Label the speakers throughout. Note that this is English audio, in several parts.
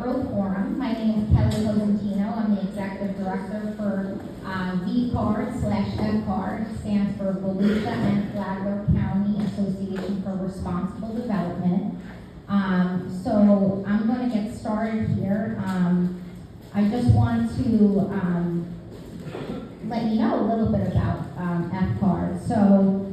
Speaker 1: Growth Forum. My name is Kelly Cosentino. I'm the Executive Director for Vcard/Vcard. It stands for Volusia and Flagler County Association for Responsible Development. So I'm going to get started here. I just want to let you know a little bit about Vcard. So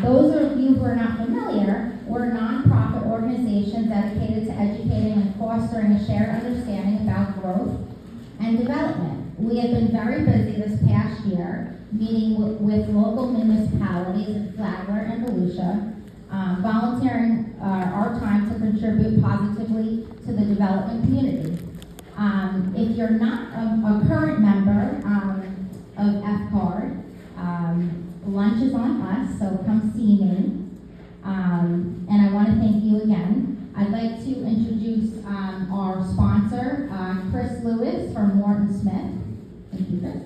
Speaker 1: those of you who are not familiar, we're a nonprofit organization dedicated to educating and fostering a shared understanding about growth and development. We have been very busy this past year, meeting with local municipalities in Flagler and Volusia, volunteering our time to contribute positively to the development community. If you're not a current member of Vcard, lunch is on us, so come see me. And I want to thank you again. I'd like to introduce our sponsor, Chris Lewis from Morton Smith. Thank you, Chris.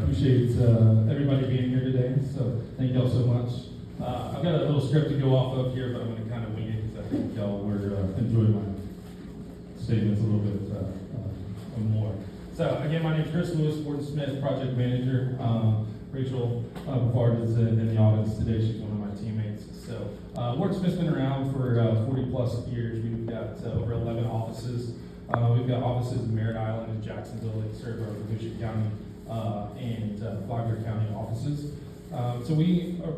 Speaker 2: Appreciate everybody being here today, so thank y'all so much. I've got a little script to go off of here, but I'm going to kind of wing it because I think y'all were enjoying my statements a little bit more. So again, my name is Chris Lewis, Morton Smith, project manager. Rachel Vcard is in the audience today. She's one of my teammates. So Morton Smith's been around for 40 plus years. We've got over 11 offices. We've got offices in Merritt Island and Jacksonville that serve our Volusia County and Flagler County offices. So we are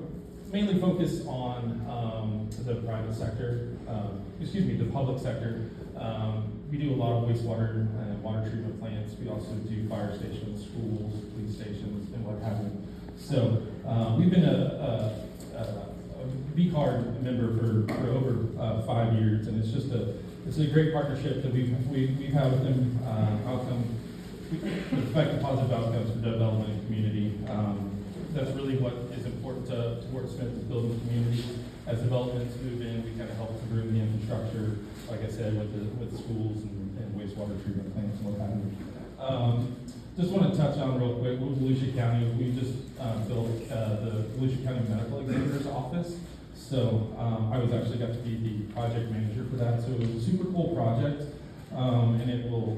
Speaker 2: mainly focus on the private sector, the public sector. We do a lot of wastewater and water treatment plants. We also do fire stations, schools, police stations, and what have you. So we've been a Vcard member for over 5 years, and it's a great partnership that we've had with them. Effective positive outcomes for development and community. That's really what is important to Morton Smith, is building community. As developments move in, we kind of help to bring the infrastructure, like I said, with schools and wastewater treatment plants and what have you. Just want to touch on real quick, with Volusia County, we just built the Volusia County Medical Examiner's Office. So I actually got to be the project manager for that. So it was a super cool project, and it will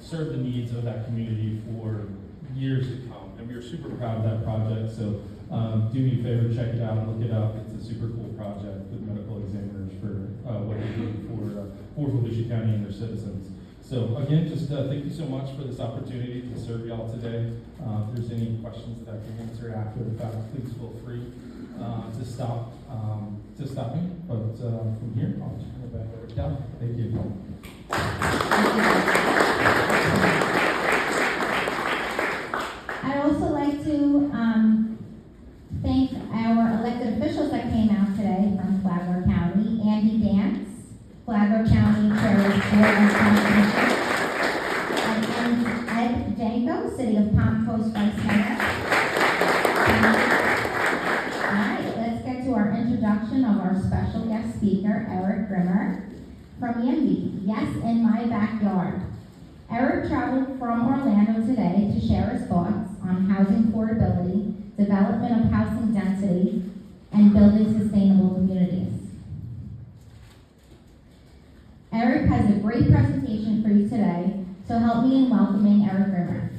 Speaker 2: serve the needs of that community for years to come. And we are super proud of that project. So do me a favor, check it out, look it up. It's a super cool project with medical examiners for what they do for Volusia County and their citizens. So again, just thank you so much for this opportunity to serve y'all today. If there's any questions that I can answer after the fact, please feel free to stop me. But from here, I'll turn it back over to Kelly. Thank you.
Speaker 1: I'd also like to thank our elected officials that came out today from Flagler County. Andy Dance, Flagler County Chair of the Board of Commission, and Ed Janko, City of Palm Coast Vice Mayor. All right, let's get to our introduction of our special guest speaker, Eric Grimmer from Yimby. Yes, in my backyard. Eric traveled from Orlando today to share his thoughts on housing affordability, development of housing density, and building sustainable communities. Eric has a great presentation for you today, so help me in welcoming Eric Grimmer.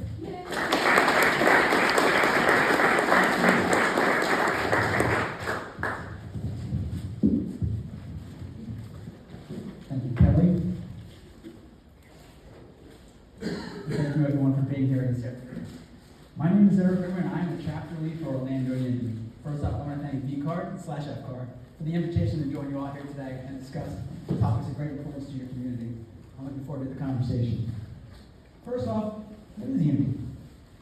Speaker 3: Thank you, Kelly. Thank you, everyone, for being here this year. My name is Eric Grimmer, and I am the chapter lead for Orlando Yimby. First off, I want to thank Vcard/Fcard for the invitation to join you all here today and discuss topics of great importance to your community. I'm looking forward to the conversation. First off, what is Yimby?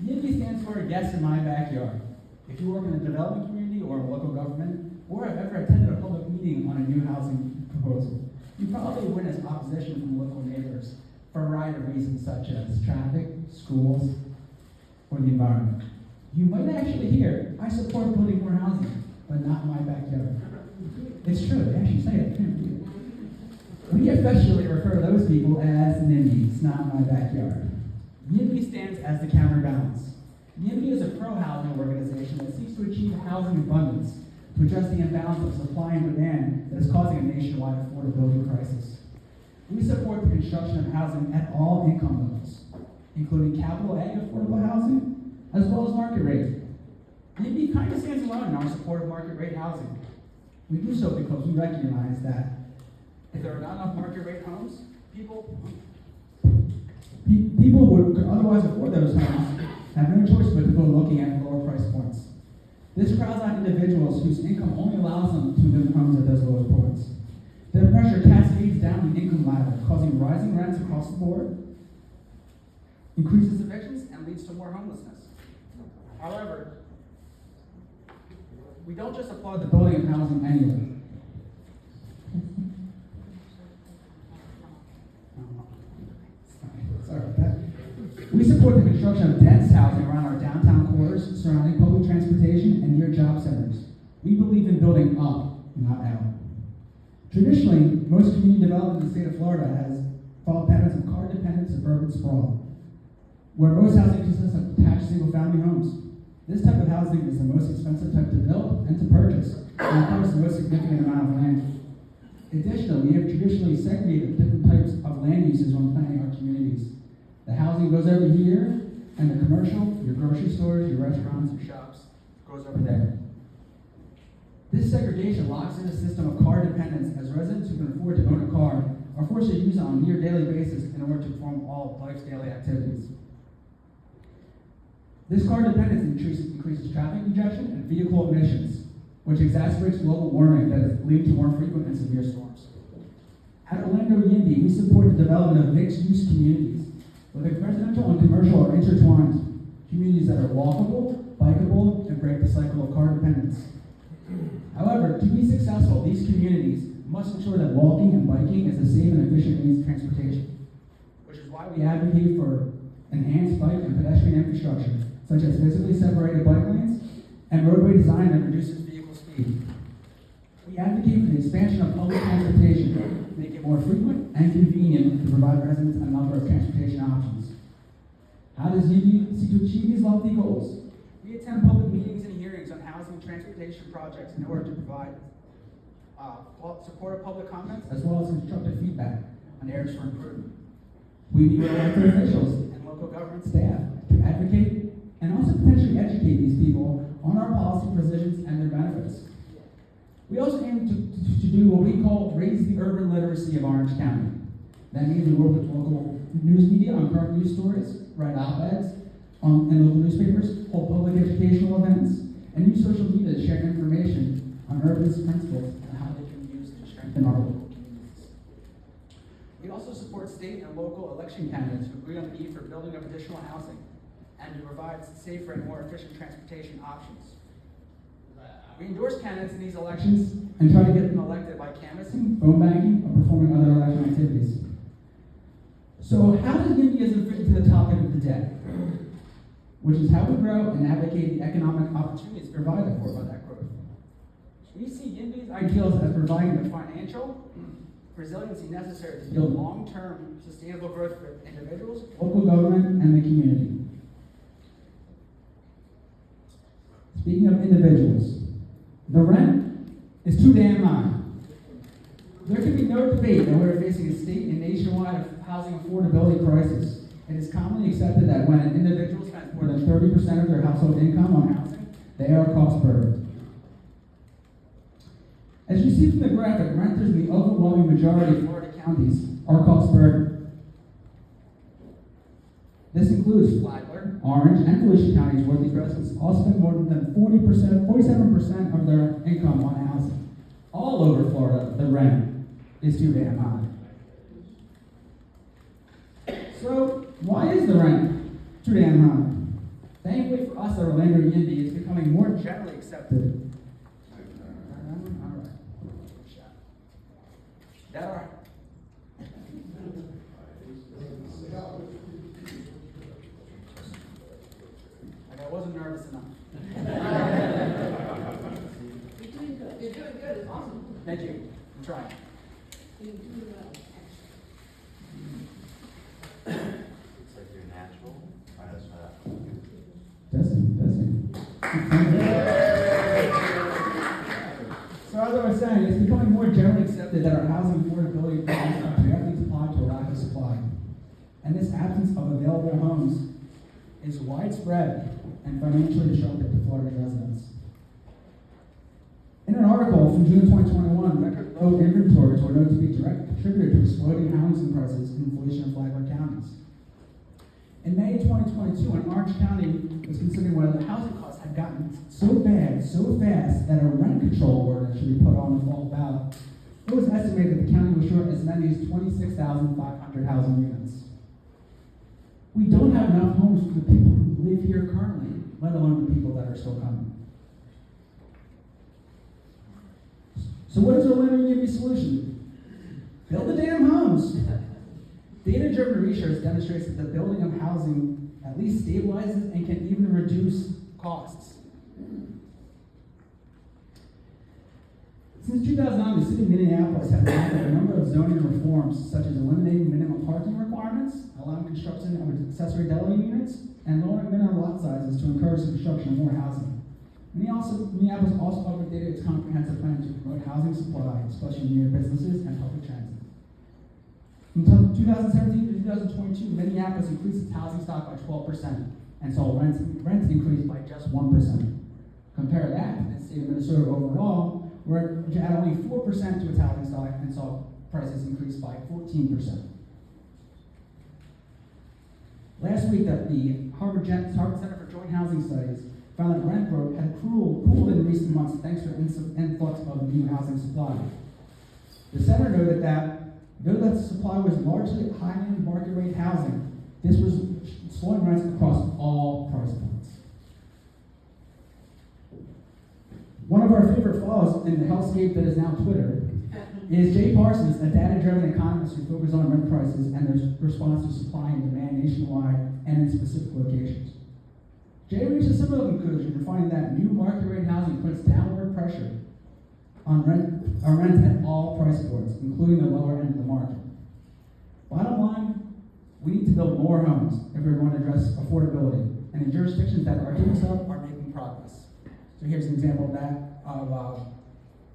Speaker 3: Yimby stands for Yes in My Backyard. If you work in a development community or a local government, or have ever attended a public meeting on a new housing proposal, you probably witnessed opposition from local neighbors for a variety of reasons such as traffic, schools, or the environment. You might actually hear, I support building more housing, but not in my backyard. It's true, they actually say it. We affectionately refer to those people as NIMBYs, not in my backyard. Yimby stands as the counterbalance. Yimby is a pro-housing organization that seeks to achieve housing abundance to address the imbalance of supply and demand that is causing a nationwide affordability crisis. We support the construction of housing at all income levels, including capital A affordable housing, as well as market rate. Yimby kind of stands alone in our support of market rate housing. We do so because we recognize that if there are not enough market rate homes, people would could otherwise afford those homes have no choice but to go looking at lower price points. This crowds out individuals whose income only allows them to live in homes at those lower points. Their pressure cascades down the income ladder, causing rising rents across the board, increases evictions, and leads to more homelessness. However, we don't just applaud the building of housing anyway. Sorry about that. We support the construction of dense housing around our downtown cores, surrounding public transportation and near job centers. We believe in building up, not out. Traditionally, most community development in the state of Florida has followed patterns of car-dependent suburban sprawl, where most housing consists of attached single-family homes. This type of housing is the most expensive type to build and to purchase, and covers the most significant amount of land. Additionally, we have traditionally segregated different types of land uses when planning our communities. The housing goes over here, and the commercial, your grocery stores, your restaurants, your shops, goes over there. This segregation locks in a system of car dependence, as residents who can afford to own a car are forced to use it on a near daily basis in order to perform all of life's daily activities. This car dependence increases traffic congestion and vehicle emissions, which exacerbates global warming that is leading to more frequent and severe storms. At Orlando Yimby, we support the development of mixed-use communities, where the residential and commercial are intertwined, communities that are walkable, bikeable, and break the cycle of car dependence. However, to be successful, these communities must ensure that walking and biking is a safe and efficient means of transportation, which is why we advocate for enhanced bike and pedestrian infrastructure, such as physically separated bike lanes and roadway design that reduces vehicle speed. We advocate for the expansion of public transportation, to make it more frequent and convenient to provide residents a number of transportation options. How does Yimby seek to achieve these lofty goals? We attend public meetings and hearings on housing and transportation projects in order to provide supportive public comments as well as constructive feedback on areas for improvement. We meet with elected officials and local government staff to advocate and also potentially educate these people on our policy positions and their benefits. We also aim to do what we call raise the urban literacy of Orange County. That means we work with local news media on current news stories, write op-eds in local newspapers, hold public educational events, and use social media to share information on urban principles and how they can be used to strengthen our local communities. We also support state and local election candidates who agree on the need for building of additional housing and to provide safer and more efficient transportation options. We endorse candidates in these elections and try to get them elected by canvassing, phone banking, or performing other election activities. So how does Yimbyism fit into the topic of the day? Which is how we grow and navigate the economic opportunities provided for by that growth. We see Yimby's ideals as providing the financial resiliency necessary to build long-term sustainable growth for individuals, local government, and the community. Speaking of individuals, the rent is too damn high. There can be no debate that we're facing a state and nationwide housing affordability crisis. It is commonly accepted that when an individual spends more than 30% of their household income on housing, they are cost burdened. As you see from the graphic, renters in the overwhelming majority of Florida counties are cost burdened. This includes Flagler, Orange, and Volusia counties, where these residents all spend more than 47% of their income on housing. All over Florida, the rent is too damn high. So, why is the rent too damn high? Thankfully for us at Orlando Yimby, it's becoming more generally accepted. All right. That all right? I wasn't nervous enough.
Speaker 4: You're doing good. You're doing good. It's awesome.
Speaker 3: Thank you. I'm trying.
Speaker 4: You're doing well.
Speaker 5: Looks like you're natural. That's
Speaker 3: Testing. County, it's becoming more generally accepted that our housing affordability problems are directly tied to a lack of supply. And this absence of available homes is widespread and financially disruptive to Florida residents. In an article from June 2021, record low inventories were noted to be a direct contributor to exploding housing prices and inflation in Flagler counties. In May 2022, when Orange County was considering whether the housing costs had gotten so bad, so fast, that a rent control ordinance should be put on the fall ballot, it was estimated that the county was short as many as 26,500 housing units. We don't have enough homes for the people who live here currently, let alone the people that are still coming. So what is Orlando Yimby's solution? Build the damn homes. Data-driven research demonstrates that the building of housing at least stabilizes and can even reduce costs. Since 2009, the city of Minneapolis has enacted a number of zoning reforms, such as eliminating minimum parking requirements, allowing construction of accessory dwelling units, and lowering minimum lot sizes to encourage the construction of more housing. Minneapolis also updated its comprehensive plan to promote housing supply, especially near businesses and public transit. From 2017 to 2022, Minneapolis increased its housing stock by 12% and saw rents increase by just 1%. Compare that to the state of Minnesota overall, which had only 4% to its housing stock and saw prices increase by 14%. Last week, the Harvard Center for Joint Housing Studies found that rent growth had cooled in recent months thanks to an influx of new housing supply. The center noted that though that supply was largely high-end market rate housing, this was slowing rents across all price points. One of our favorite follows in the hellscape that is now Twitter is Jay Parsons, a data-driven economist who focuses on rent prices and their response to supply and demand nationwide and in specific locations. Jay reached a similar conclusion, finding that new market rate housing puts downward pressure on rent at all price points, including the lower end of the market. Bottom line, we need to build more homes if we're going to address affordability, and the jurisdictions that are doing so are making progress. So here's an example of that, of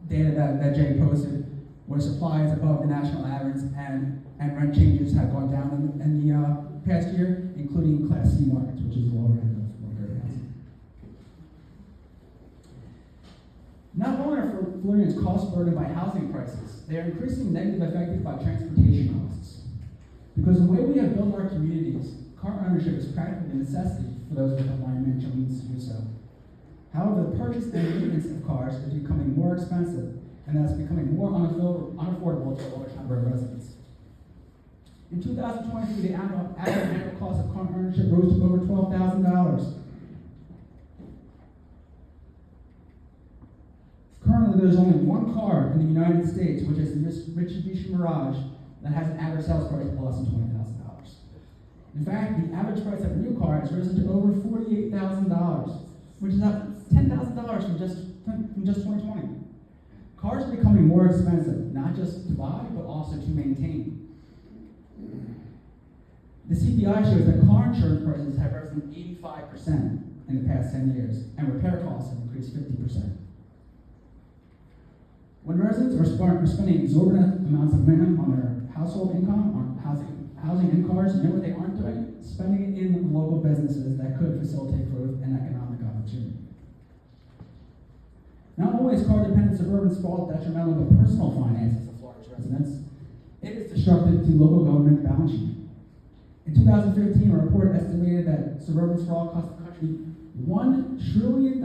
Speaker 3: data that Jay posted, where supply is above the national average and rent changes have gone down in the past year, including Class C markets, which is the lower end of market housing. Not only are Floridians cost burdened by housing prices, they are increasingly negatively affected by transportation costs. Because the way we have built our communities, car ownership is practically a necessity for those with financial means to do so. However, the purchase and maintenance of cars is becoming more expensive, and that's becoming more unaffordable to a large number of residents. In 2023, the average cost of car ownership rose to over $12,000. Currently, there's only one car in the United States, which is the Mitsubishi Mirage, that has an average sales price of less than $20,000. In fact, the average price of a new car has risen to over $48,000, which is up $10,000 from just 2020. Cars are becoming more expensive, not just to buy, but also to maintain. The CPI shows that car insurance prices have risen 85% in the past 10 years, and repair costs have increased 50%. When residents are spending exorbitant amounts of money on their household income, on housing and cars, you know what they aren't doing? Spending it in local businesses that could facilitate growth and economic opportunity. Not only is car-dependent suburban sprawl detrimental to personal finances of Florida's residents, it is destructive to local government balance sheet. In 2015, a report estimated that suburban sprawl cost the country $1 trillion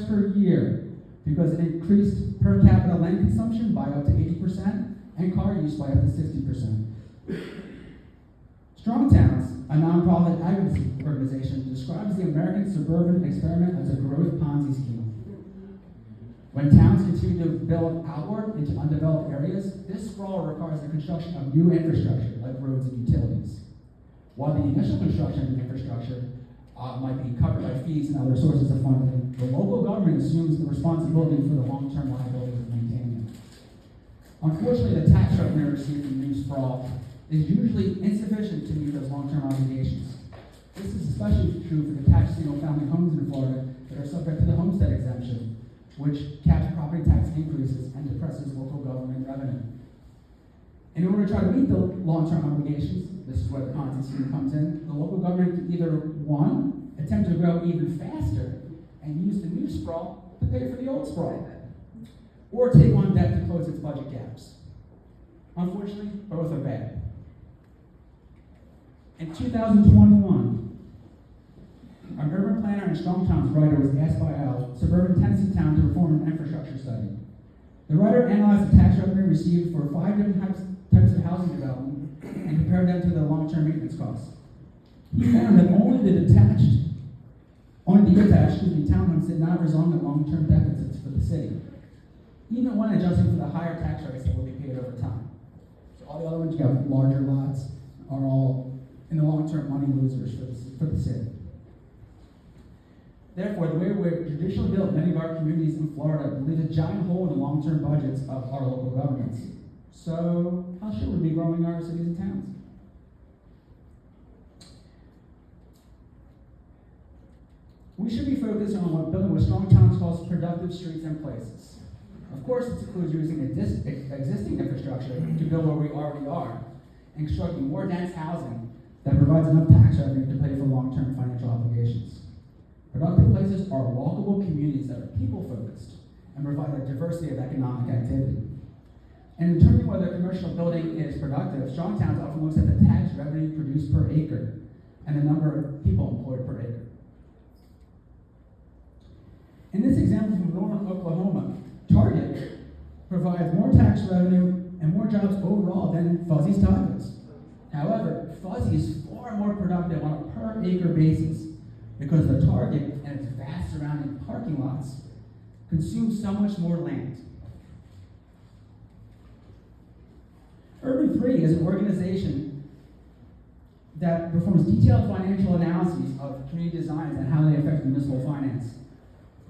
Speaker 3: per year because it increased per capita land consumption by up to 80% and car use by up to 60%. Strong Towns, a nonprofit advocacy organization, describes the American suburban experiment as a growth Ponzi scheme. When towns continue to build outward into undeveloped areas, this sprawl requires the construction of new infrastructure like roads and utilities. While the initial construction of the infrastructure might be covered by fees and other sources of funding, the local government assumes the responsibility for the long-term liability of maintaining it. Unfortunately, the tax revenue received from new sprawl is usually insufficient to meet those long-term obligations. This is especially true for the tax single-family homes in Florida that are subject to the homestead exemption, which caps property tax increases and depresses local government revenue. In order to try to meet the long-term obligations, this is where the content scheme comes in, the local government can either, one, attempt to grow even faster and use the new sprawl to pay for the old sprawl, or take on debt to close its budget gaps. Unfortunately, both are bad. In 2021, an urban planner and Strong Towns writer was asked by a suburban Tennessee town to perform an infrastructure study. The writer analyzed the tax revenue received for 5 different types of housing development and compared them to the long-term maintenance costs. He found that only the detached townhomes did not result in long-term deficits for the city, even when adjusting for the higher tax rates that will be paid over time. So all the other ones, you have larger lots, are all in the long-term money losers for the city. Therefore, the way we're traditionally built, many of our communities in Florida leave a giant hole in the long-term budgets of our local governments. So, how should we be growing our cities and towns? We should be focused on building what Strong Towns calls productive streets and places. Of course, this includes using existing infrastructure to build where we already are, and constructing more dense housing that provides enough tax revenue to pay for long-term financial obligations. Productive places are walkable communities that are people-focused and provide a diversity of economic activity. In determining whether a commercial building is productive, Strong Towns often looks at the tax revenue produced per acre and the number of people employed per acre. In this example from Norman, Oklahoma, Target provides more tax revenue and more jobs overall than Fuzzy's Tacos. However, Fuzzy is far more productive on a per acre basis because the Target and its vast surrounding parking lots consume so much more land. Urban 3 is an organization that performs detailed financial analyses of community designs and how they affect municipal finance.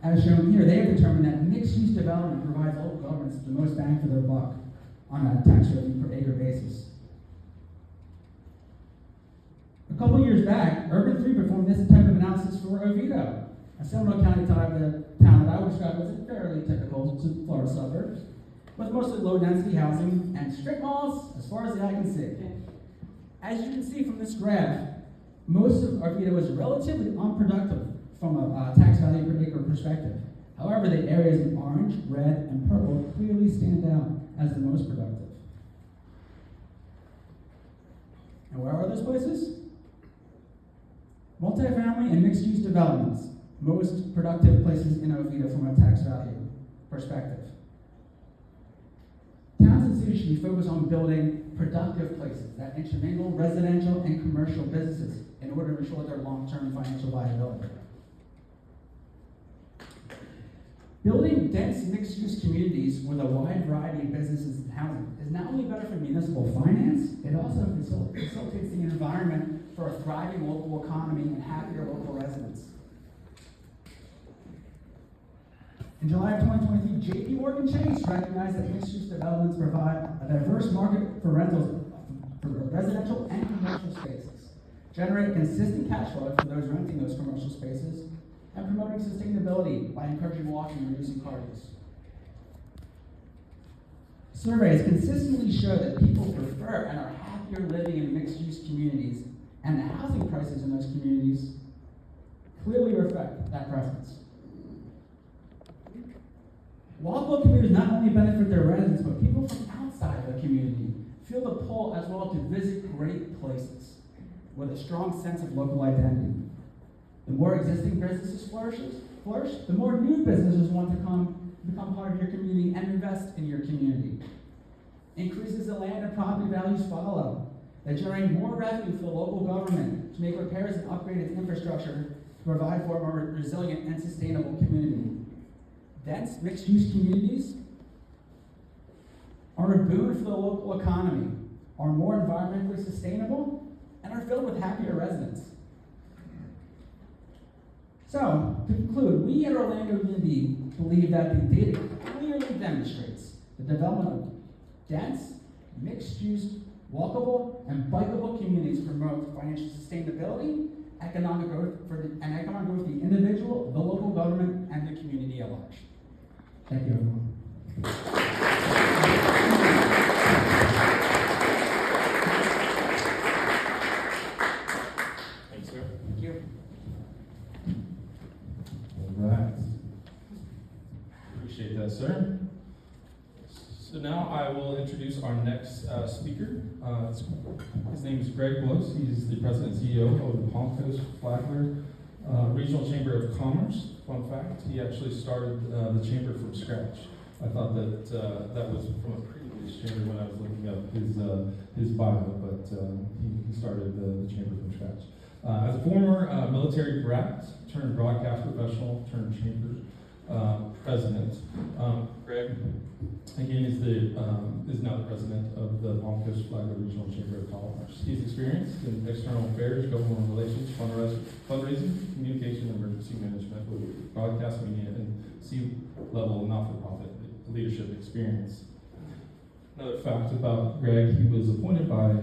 Speaker 3: As shown here, they have determined that mixed-use development provides local governments the most bang for their buck on a tax revenue per acre basis. A couple years back, Urban 3 performed this type of analysis for Oviedo, a Seminole County type of town that I would describe as a fairly typical Florida suburb, with mostly low-density housing and strip malls as far as the eye can see. As you can see from this graph, most of Oviedo is relatively unproductive from a tax value per acre perspective. However, the areas in orange, red, and purple clearly stand out as the most productive. And where are those places? Multifamily and mixed-use developments, most productive places in Oviedo from a tax value perspective. Towns and cities should be focused on building productive places that intermingle residential and commercial businesses in order to ensure their long-term financial viability. Building dense mixed-use communities with a wide variety of businesses and housing is not only better for municipal finance, it also facilitates the environment for a thriving local economy and happier local residents. In July of 2023, J.P. Morgan Chase recognized that mixed-use developments provide a diverse market for rentals for residential and commercial spaces, generate consistent cash flow for those renting those commercial spaces, and promoting sustainability by encouraging walking and reducing car use. Surveys consistently show that people prefer and are happier living in mixed-use communities, and the housing prices in those communities clearly reflect that preference. Walkable communities not only benefit their residents, but people from outside of the community feel the pull as well to visit great places with a strong sense of local identity. The more existing businesses flourish, the more new businesses want to become part of your community and invest in your community. Increases in land and property values follow. They generate more revenue for the local government to make repairs and upgrade its infrastructure to provide for a more resilient and sustainable community. Dense mixed-use communities are a boon for the local economy, are more environmentally sustainable, and are filled with happier residents. So, to conclude, we at Orlando Yimby believe that the data clearly demonstrates the development of dense, mixed-use, walkable, and bikeable communities promote financial sustainability, economic growth for the individual, the local government, and the community at large. Thank you, everyone.
Speaker 2: Thanks, sir.
Speaker 3: Thank you.
Speaker 2: All right. Appreciate that, sir. So now I will introduce our next speaker. His name is Greg Blows. He's the president and CEO of the Palm Coast Flagler Regional Chamber of Commerce. Fun fact, he actually started the chamber from scratch. I thought that that was from a previous chamber when I was looking up his bio, but he started the chamber from scratch. As a former military brat, turned broadcast professional, turned chamber president, Greg again is now the president of the Palm Coast Flagler Regional Chamber of Commerce. He's experienced in external affairs, government relations, fundraising, communication, and emergency management with broadcast media and C-level not-for-profit leadership experience. Another fact about Greg, he was appointed by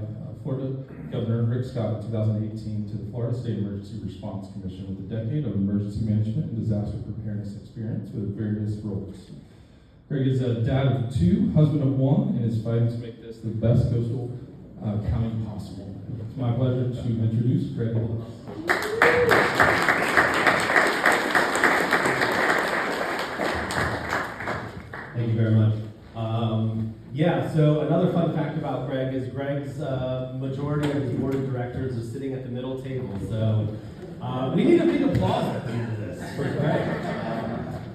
Speaker 2: Florida Governor Rick Scott in 2018 to the Florida State Emergency Response Commission with a decade of emergency management and disaster preparedness experience with various roles. Greg is a dad of 2, husband of 1, and is fighting to make this the best coastal county possible. It's my pleasure to introduce Greg Blows.
Speaker 6: Thank you very much. So another fun fact about Greg is Greg's majority of his board of directors is sitting at the middle table. So we need a big applause at the end of this for Greg.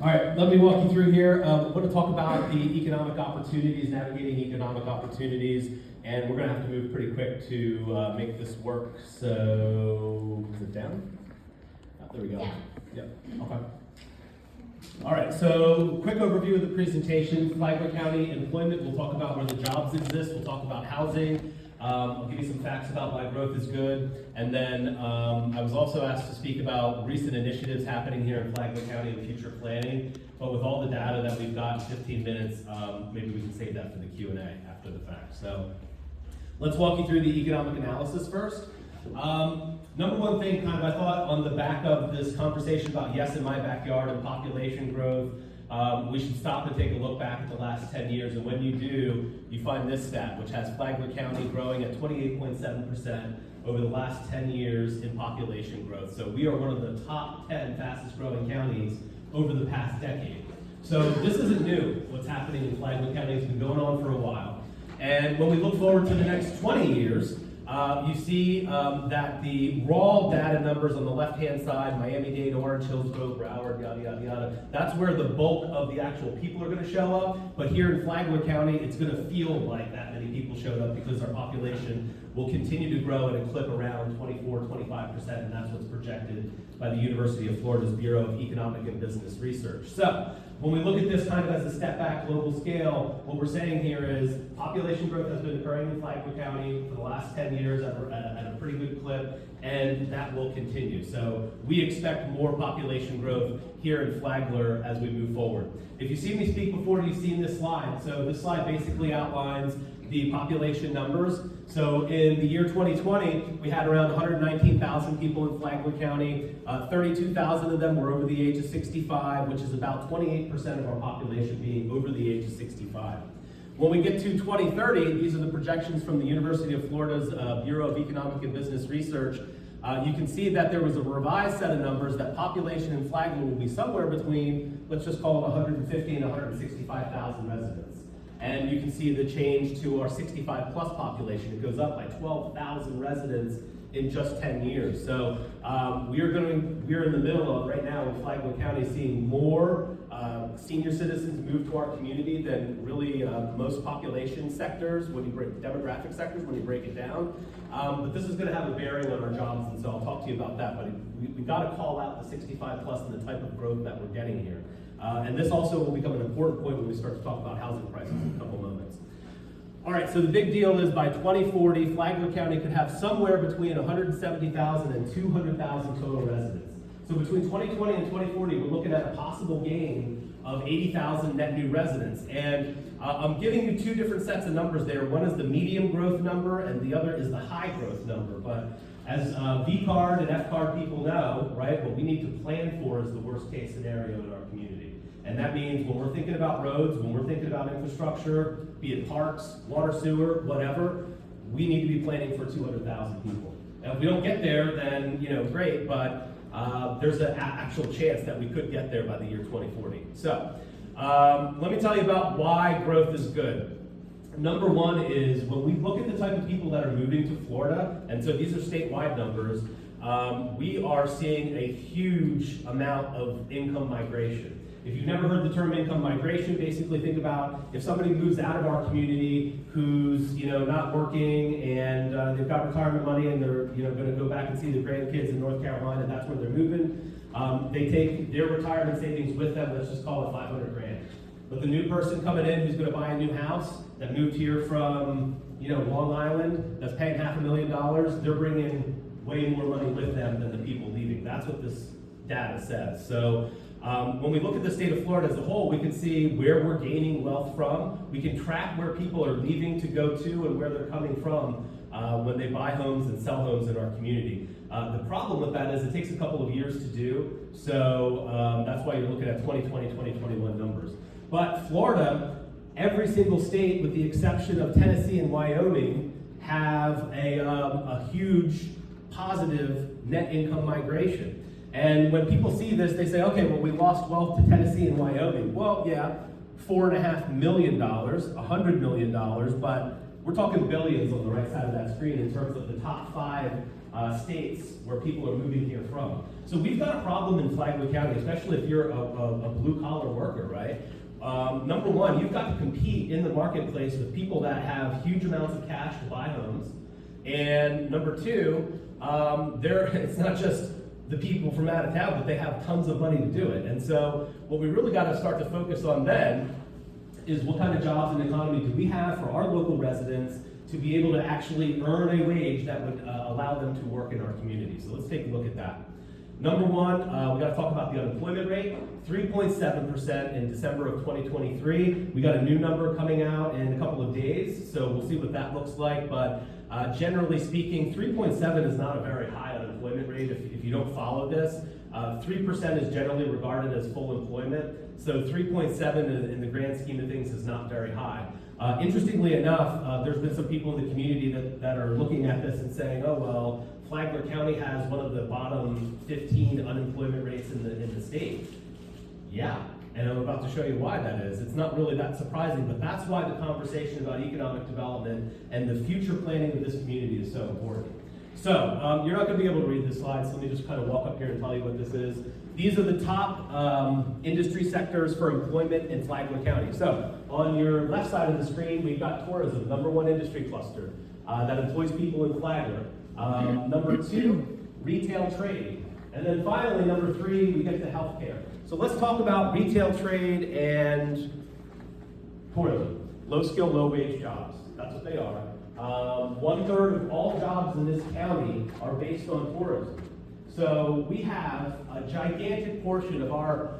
Speaker 6: All right, let me walk you through here. I want to talk about the economic opportunities, navigating economic opportunities, and we're going to have to move pretty quick to make this work. So, is it down? Oh, there we go.
Speaker 1: Yeah.
Speaker 6: Yep, okay. All right, so quick overview of the presentation. Flagler County employment, we'll talk about where the jobs exist, we'll talk about housing. I'll give you some facts about why growth is good. And then I was also asked to speak about recent initiatives happening here in Flagler County and future planning. But with all the data that we've got in 15 minutes, maybe we can save that for the Q&A after the fact. So let's walk you through the economic analysis first. Number one thing, kind of, I thought on the back of this conversation about yes in my backyard and population growth, we should stop and take a look back at the last 10 years. And when you do, you find this stat, which has Flagler County growing at 28.7% over the last 10 years in population growth. So we are one of the top 10 fastest growing counties over the past decade. So this isn't new. What's happening in Flagler County has been going on for a while. And when we look forward to the next 20 years, you see that the raw data numbers on the left-hand side, Miami-Dade, Orange, Hillsborough, Broward, yada, yada, yada, that's where the bulk of the actual people are going to show up. But here in Flagler County, it's going to feel like that many people showed up because our population will continue to grow at a clip around 24-25%, and that's what's projected by the University of Florida's Bureau of Economic and Business Research. So, when we look at this kind of as a step back global scale, what we're saying here is population growth has been occurring in Flagler County for the last 10 years at a pretty good clip, and that will continue. So we expect more population growth here in Flagler as we move forward. If you've seen me speak before, you've seen this slide. So this slide basically outlines the population numbers. So in the year 2020, we had around 119,000 people in Flagler County. 32,000 of them were over the age of 65, which is about 28% of our population being over the age of 65. When we get to 2030, these are the projections from the University of Florida's Bureau of Economic and Business Research. You can see that there was a revised set of numbers that population in Flagler will be somewhere between, let's just call it 150 and 165,000 residents. And you can see the change to our 65 plus population. It goes up by 12,000 residents in just 10 years. So we're in the middle of, right now in Flagler County, seeing more senior citizens move to our community than really most population sectors, when you break demographic sectors, when you break it down. But this is going to have a bearing on our jobs, and so I'll talk to you about that. But we've got to call out the 65 plus and the type of growth that we're getting here. And this also will become an important point when we start to talk about housing prices in a couple moments. All right, so the big deal is by 2040, Flagler County could have somewhere between 170,000 and 200,000 total residents. So between 2020 and 2040, we're looking at a possible gain of 80,000 net new residents. And I'm giving you two different sets of numbers there. One is the medium growth number, and the other is the high growth number. But as Vcard and Fcard people know, right, what we need to plan for is the worst case scenario in our community. And that means when we're thinking about roads, when we're thinking about infrastructure, be it parks, water, sewer, whatever, we need to be planning for 200,000 people. Now, if we don't get there, then, great, but there's an actual chance that we could get there by the year 2040. So, let me tell you about why growth is good. Number one is when we look at the type of people that are moving to Florida, and so these are statewide numbers, we are seeing a huge amount of income migration. If you've never heard the term income migration, basically think about if somebody moves out of our community who's not working and they've got retirement money and they're going to go back and see their grandkids in North Carolina, that's where they're moving. They take their retirement savings with them. Let's just call it 500 grand. But the new person coming in who's going to buy a new house that moved here from Long Island, that's paying $500,000, they're bringing way more money with them than the people leaving. That's what this data says. So when we look at the state of Florida as a whole, we can see where we're gaining wealth from. We can track where people are leaving to go to and where they're coming from when they buy homes and sell homes in our community. The problem with that is it takes a couple of years to do, so that's why you're looking at 2020, 2021 numbers. But Florida, every single state with the exception of Tennessee and Wyoming have a huge positive net income migration. And when people see this, they say, okay, well, we lost wealth to Tennessee and Wyoming. Well, yeah, $4.5 million, $100 million, but we're talking billions on the right side of that screen in terms of the top 5 states where people are moving here from. So we've got a problem in Flagler County, especially if you're a blue-collar worker, right? Number one, you've got to compete in the marketplace with people that have huge amounts of cash to buy homes. And number two, it's not just the people from out of town, but they have tons of money to do it. And so what we really got to start to focus on then is what kind of jobs and economy do we have for our local residents to be able to actually earn a wage that would allow them to work in our community. So let's take a look at that. Number one, we got to talk about the unemployment rate, 3.7% in December of 2023. We got a new number coming out in a couple of days, so we'll see what that looks like. But generally speaking, 3.7 is not a very high unemployment rate if you don't follow this. 3% is generally regarded as full employment, so 3.7 in the grand scheme of things is not very high. Interestingly enough, there's been some people in the community that are looking at this and saying, oh, well, Flagler County has one of the bottom 15 unemployment rates in the state. Yeah, and I'm about to show you why that is. It's not really that surprising, but that's why the conversation about economic development and the future planning of this community is so important. So, you're not going to be able to read this slide, so let me just kind of walk up here and tell you what this is. These are the top industry sectors for employment in Flagler County. So, on your left side of the screen, we've got tourism, number one industry cluster that employs people in Flagler. Number two, retail trade. And then finally, number three, we get to healthcare. So let's talk about retail trade and tourism. Low skill, low wage jobs. That's what they are. 1/3 of all jobs in this county are based on tourism. So we have a gigantic portion of our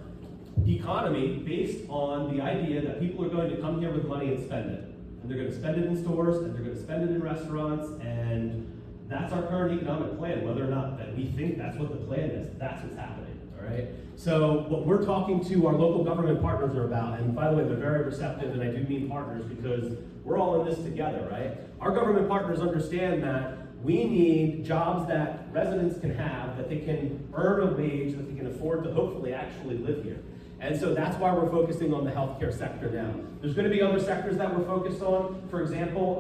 Speaker 6: economy based on the idea that people are going to come here with money and spend it. And they're going to spend it in stores, and they're going to spend it in restaurants, and that's our current economic plan. Whether or not that we think that's what the plan is, that's what's happening, all right? So what we're talking to our local government partners are about, and by the way, they're very receptive, and I do mean partners because we're all in this together, right? Our government partners understand that we need jobs that residents can have, that they can earn a wage, that they can afford to hopefully actually live here. And so that's why we're focusing on the healthcare sector now. There's going to be other sectors that we're focused on. For example,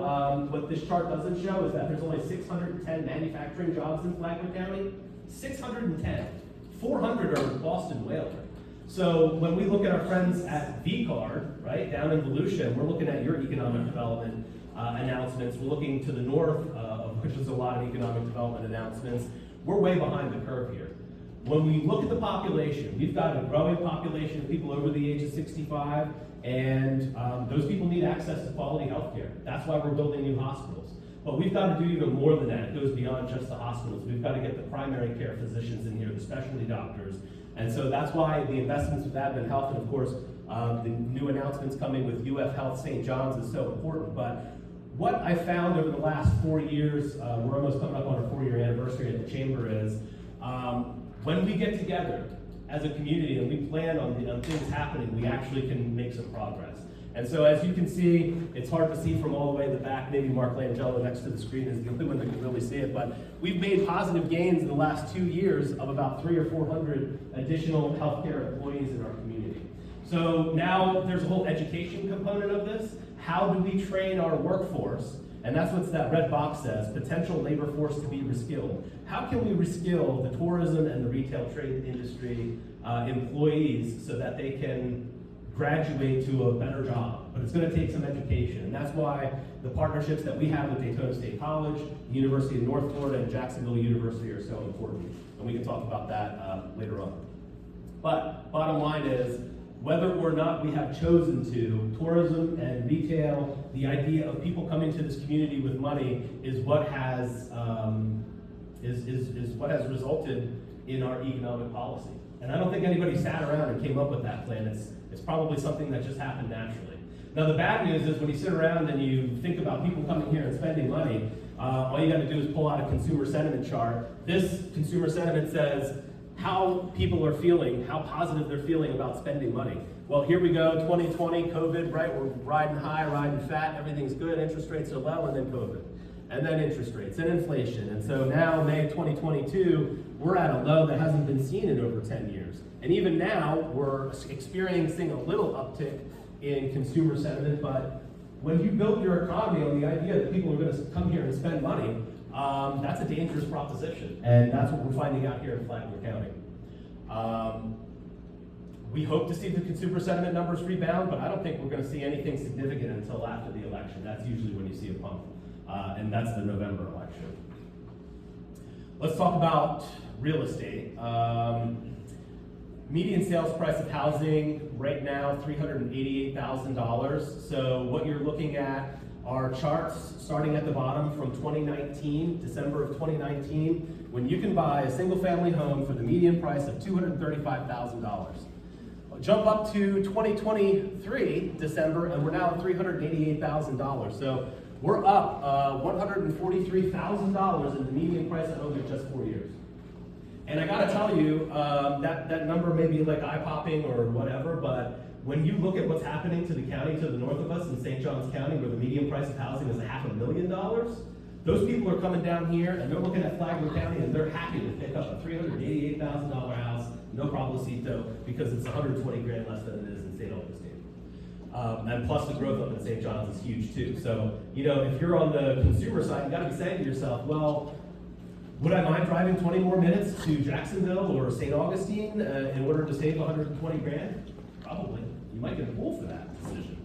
Speaker 6: what this chart doesn't show is that there's only 610 manufacturing jobs in Flagler County. 610. 400 are in Boston Whaler. So when we look at our friends at Vcard, right, down in Volusia, we're looking at your economic development announcements. We're looking to the north, of which is a lot of economic development announcements. We're way behind the curve here. When we look at the population, we've got a growing population of people over the age of 65, and those people need access to quality health care. That's why we're building new hospitals. But we've got to do even more than that. It goes beyond just the hospitals. We've got to get the primary care physicians in here, the specialty doctors. And so that's why the investments with Advent Health, and of course, the new announcements coming with UF Health St. John's is so important. But what I found over the last 4 years, we're almost coming up on our 4-year anniversary at the Chamber, is when we get together as a community and we plan on things happening, we actually can make some progress. And so as you can see, it's hard to see from all the way in the back, maybe Mark Langella next to the screen is the only one that can really see it, but we've made positive gains in the last 2 years of about 300 or 400 additional healthcare employees in our community. So now there's a whole education component of this. How do we train our workforce? And that's what that red box says, potential labor force to be reskilled. How can we reskill the tourism and the retail trade industry employees so that they can graduate to a better job? But it's going to take some education. And that's why the partnerships that we have with Daytona State College, the University of North Florida, and Jacksonville University are so important. And we can talk about that later on. But bottom line is, whether or not we have chosen to, tourism and retail, the idea of people coming to this community with money is what has what has resulted in our economic policy. And I don't think anybody sat around and came up with that plan. It's probably something that just happened naturally. Now the bad news is when you sit around and you think about people coming here and spending money, all you got to do is pull out a consumer sentiment chart. This consumer sentiment says how people are feeling, how positive they're feeling about spending money. Well, here we go, 2020, COVID, right? We're riding high, riding fat, everything's good, interest rates are low, and then COVID. And then interest rates and inflation. And so now, May 2022, we're at a low that hasn't been seen in over 10 years. And even now, we're experiencing a little uptick in consumer sentiment, but when you build your economy on the idea that people are going to come here and spend money, that's a dangerous proposition, and that's what we're finding out here in Flagler County. We hope to see the consumer sentiment numbers rebound, but I don't think we're going to see anything significant until after the election. That's usually when you see a pump, and that's the November election. Let's talk about real estate. Median sales price of housing right now, $388,000. So what you're looking at are charts starting at the bottom from 2019, December of 2019, when you can buy a single family home for the median price of $235,000. Jump up to 2023, December, and we're now at $388,000. So we're up $143,000 in the median price of home in just 4 years. And I gotta tell you, that number may be like eye-popping or whatever, but when you look at what's happening to the county to the north of us in St. Johns County, where the median price of housing is $500,000, those people are coming down here and they're looking at Flagler County and they're happy to pick up a $388,000 house, no problemcito, because it's $120,000 less than it is in St. Augustine. And plus the growth up in St. John's is huge too. So, you know, if you're on the consumer side, you gotta be saying to yourself, well, would I mind driving 20 more minutes to Jacksonville or St. Augustine in order to save $120,000? Probably. You might get a pool for that decision.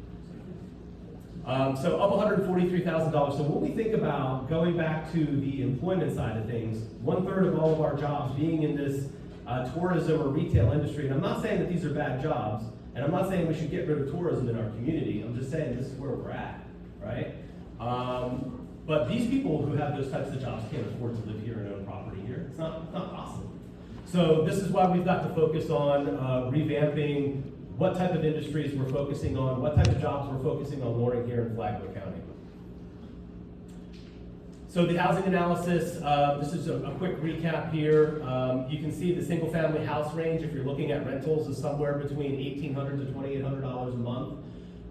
Speaker 6: So up $143,000. So when we think about going back to the employment side of things, 1/3 of all of our jobs being in this tourism or retail industry, and I'm not saying that these are bad jobs, and I'm not saying we should get rid of tourism in our community. I'm just saying this is where we're at, right? But these people who have those types of jobs can't afford to live here and own property here. It's not possible. So this is why we've got to focus on revamping what type of industries we're focusing on, what type of jobs we're focusing on lowering here in Flagler County. So the housing analysis, this is a quick recap here. You can see the single family house range, if you're looking at rentals, is somewhere between $1,800 to $2,800 a month.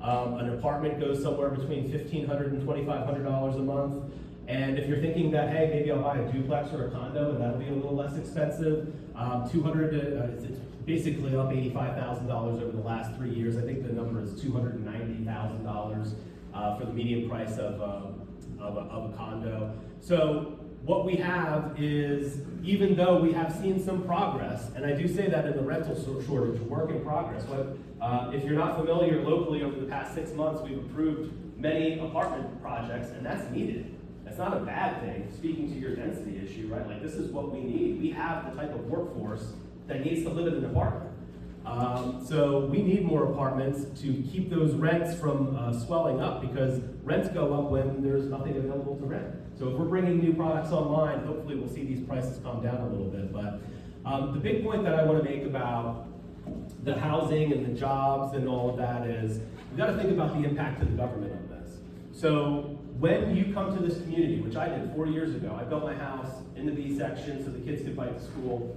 Speaker 6: An apartment goes somewhere between $1,500 and $2,500 a month. And if you're thinking that, hey, maybe I'll buy a duplex or a condo and that'll be a little less expensive, it's basically up $85,000 over the last 3 years. I think the number is $290,000 for the median price of a condo. So what we have is, even though we have seen some progress, and I do say that in the rental shortage, work in progress. If you're not familiar, locally over the past 6 months, we've approved many apartment projects, and that's needed. That's not a bad thing, speaking to your density issue, right? Like, this is what we need. We have the type of workforce that needs to live in an apartment. So we need more apartments to keep those rents from swelling up, because rents go up when there's nothing available to rent. So if we're bringing new products online, hopefully we'll see these prices calm down a little bit. But the big point that I want to make about the housing and the jobs and all of that is, we've got to think about the impact to the government on this. So when you come to this community, which I did 4 years ago, I built my house in the B section so the kids could bike to school.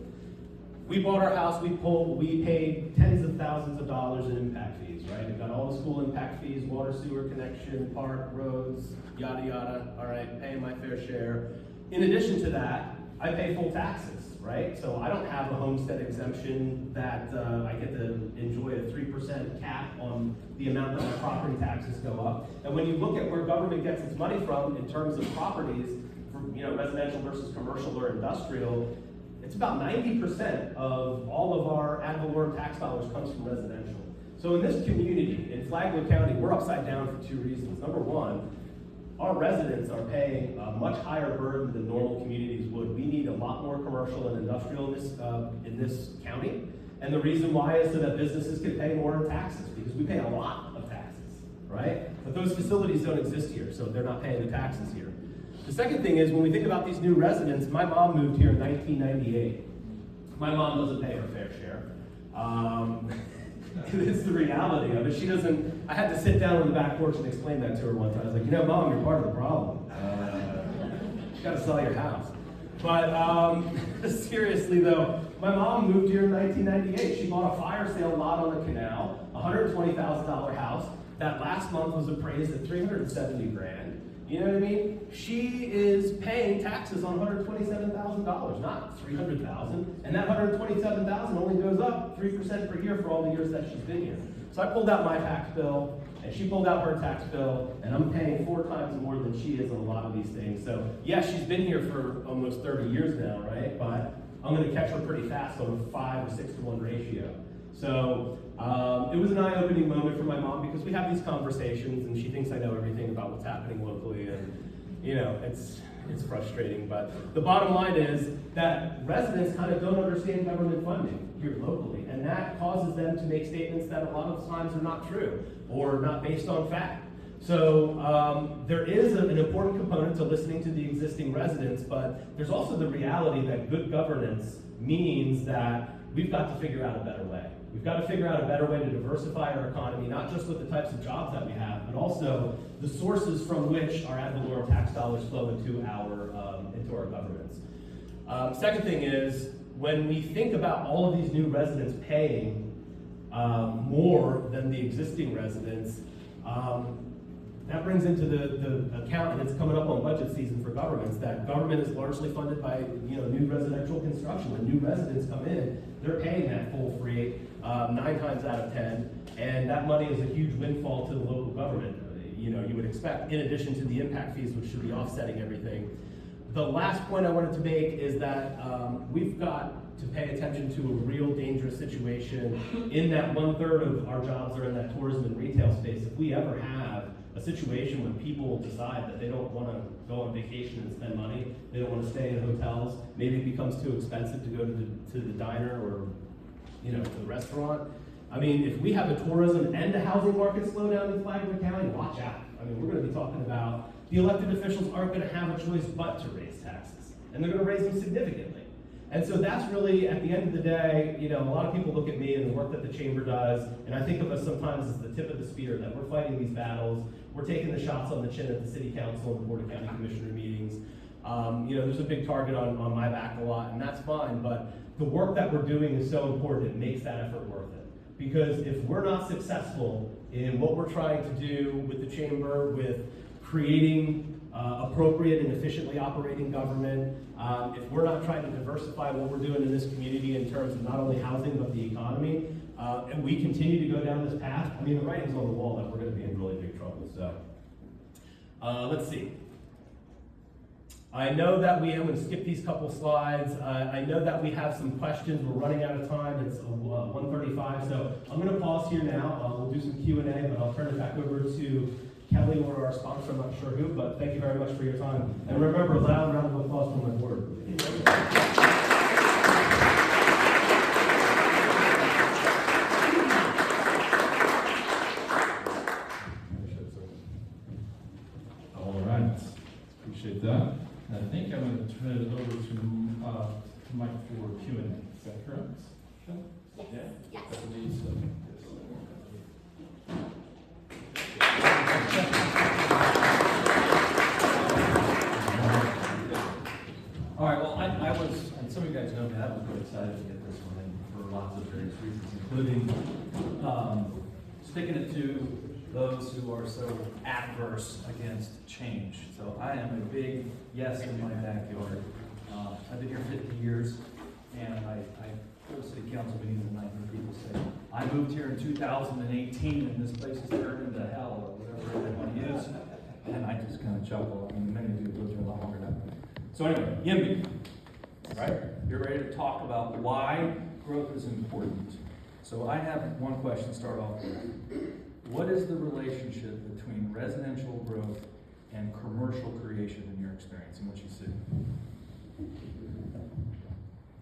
Speaker 6: We bought our house, we paid tens of thousands of dollars in impact fees, right? We've got all the school impact fees, water, sewer connection, park, roads, yada, yada, all right, paying my fair share. In addition to that, I pay full taxes, right? So I don't have a homestead exemption that I get to enjoy a 3% cap on the amount that my property taxes go up. And when you look at where government gets its money from in terms of properties, for, residential versus commercial or industrial, it's about 90% of all of our ad valorem tax dollars comes from residential. So in this community, in Flagler County, we're upside down for two reasons. Number one, our residents are paying a much higher burden than normal communities would. We need a lot more commercial and industrial in this county. And the reason why is so that businesses can pay more in taxes, because we pay a lot of taxes, right? But those facilities don't exist here, so they're not paying the taxes here. The second thing is, when we think about these new residents, my mom moved here in 1998. My mom doesn't pay her fair share. It's the reality of it. She doesn't, I had to sit down on the back porch and explain that to her one time. I was like, Mom, you're part of the problem. You gotta sell your house. But seriously though, my mom moved here in 1998. She bought a fire sale lot on the canal, $120,000 house. That last month was appraised at $370,000. You know what I mean? She is paying taxes on $127,000, not $300,000. And that $127,000 only goes up 3% per year for all the years that she's been here. So I pulled out my tax bill, and she pulled out her tax bill, and I'm paying 4 times more than she is on a lot of these things. So yeah, she's been here for almost 30 years now, right? But I'm gonna catch her pretty fast on a 5 or 6 to 1 ratio. So it was an eye-opening moment for my mom, because we have these conversations and she thinks I know everything about what's happening locally, and it's frustrating. But the bottom line is that residents kind of don't understand government funding here locally, and that causes them to make statements that a lot of times are not true or not based on fact. So there is an important component to listening to the existing residents, but there's also the reality that good governance means that we've got to figure out a better way. We've got to figure out a better way to diversify our economy, not just with the types of jobs that we have, but also the sources from which our ad valorem tax dollars flow into our governments. Second thing is, when we think about all of these new residents paying more than the existing residents, that brings into the account, and it's coming up on budget season for governments, that government is largely funded by new residential construction. When new residents come in, they're paying that full freight 9 times out of 10, and that money is a huge windfall to the local government. You would expect, in addition to the impact fees, which should be offsetting everything. The last point I wanted to make is that we've got to pay attention to a real dangerous situation in that 1/3 of our jobs are in that tourism and retail space. If we ever have a situation when people decide that they don't want to go on vacation and spend money, they don't want to stay in hotels, maybe it becomes too expensive to go to the diner or to the restaurant. I mean, if we have a tourism and a housing market slowdown in Flagler County, watch out. I mean, we're going to be talking about the elected officials aren't going to have a choice but to raise taxes, and they're going to raise them significantly. And so that's really, at the end of the day, a lot of people look at me and the work that the chamber does, and I think of us sometimes as the tip of the spear, that we're fighting these battles, we're taking the shots on the chin at the city council and the board of county commissioner meetings. There's a big target on my back a lot, and that's fine, but the work that we're doing is so important, it makes that effort worth it. Because if we're not successful in what we're trying to do with the chamber, with creating appropriate and efficiently operating government, if we're not trying to diversify what we're doing in this community in terms of not only housing but the economy, and we continue to go down this path, I mean, the writing's on the wall that we're going to be in really big trouble. So let's see. I know that I'm going to skip these couple slides. I know that we have some questions. We're running out of time. It's 1:35, so I'm going to pause here now. We'll do some Q&A, but I'll turn it back over to Kelly or our sponsor, I'm not sure who, but thank you very much for your time. And remember, a loud round of applause for my board.
Speaker 2: All right, appreciate that. And I think I'm going to turn it over to Mike for Q&A. Is that correct? Yeah.
Speaker 1: Yes.
Speaker 2: I believe so.
Speaker 7: All right, well, I was, and some of you guys know me, I've was really excited to get this one in for lots of various reasons, including sticking it to those who are so adverse against change. So I am a big yes in my backyard. I've been here 50 years, and I go to city council meetings and I hear people say, I moved here in 2018 and this place has turned into hell, or whatever they want to use. And I just kind of chuckle. I mean, many of you have lived here a lot longer than that. So anyway, Yimby, right? You're ready to talk about why growth is important. So I have one question to start off with. What is the relationship between residential growth and commercial creation in your experience and what you see?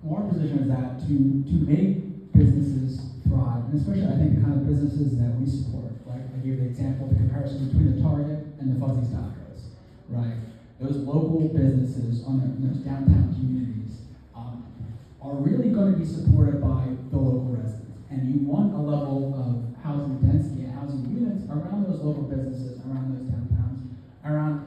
Speaker 3: Well, our position is that to make businesses thrive, and especially I think the kind of businesses that we support, right? I gave the example, the comparison between the Target and the Fuzzy's Tacos, right? Those local businesses in those downtown communities are really going to be supported by the local residents. And you want a level of housing density and housing units around those local businesses, around those downtowns, around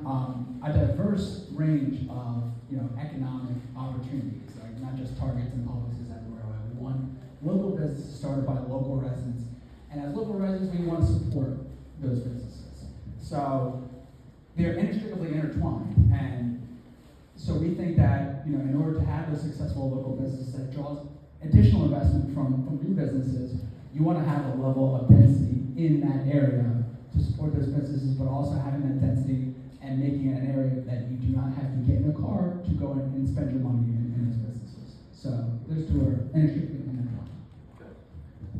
Speaker 3: a diverse range of economic opportunities, like not just Targets and Publixes everywhere. We want local businesses started by local residents, and as local residents, we want to support those businesses. So they're inextricably intertwined, and so we think that in order to have a successful local business that draws additional investment from new businesses, you want to have a level of density in that area to support those businesses, but also having that density and making it an area that you do not have to get in a car to go in and spend your money in those businesses. So those two are inextricably intertwined.
Speaker 7: Okay.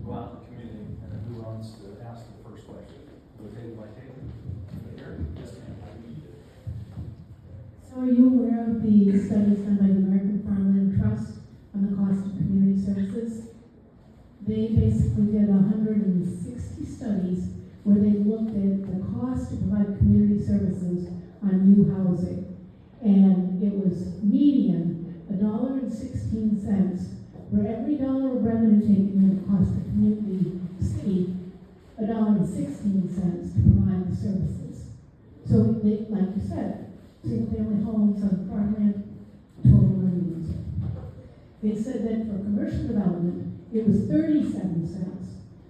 Speaker 7: Go out in the community, and then who wants to ask the first question? Located by Taylor. Here? Yes, ma'am.
Speaker 8: So are you aware of the studies done by the American Farmland Trust on the cost of community services? They basically did 160 studies where they looked at the cost to provide community services on new housing. And it was median $1.16 for every dollar of revenue taken in the cost of community city, $1.16 to provide the services. So they, like you said, single-family homes on farmland, total revenues. They said that for commercial development, it was 37 cents.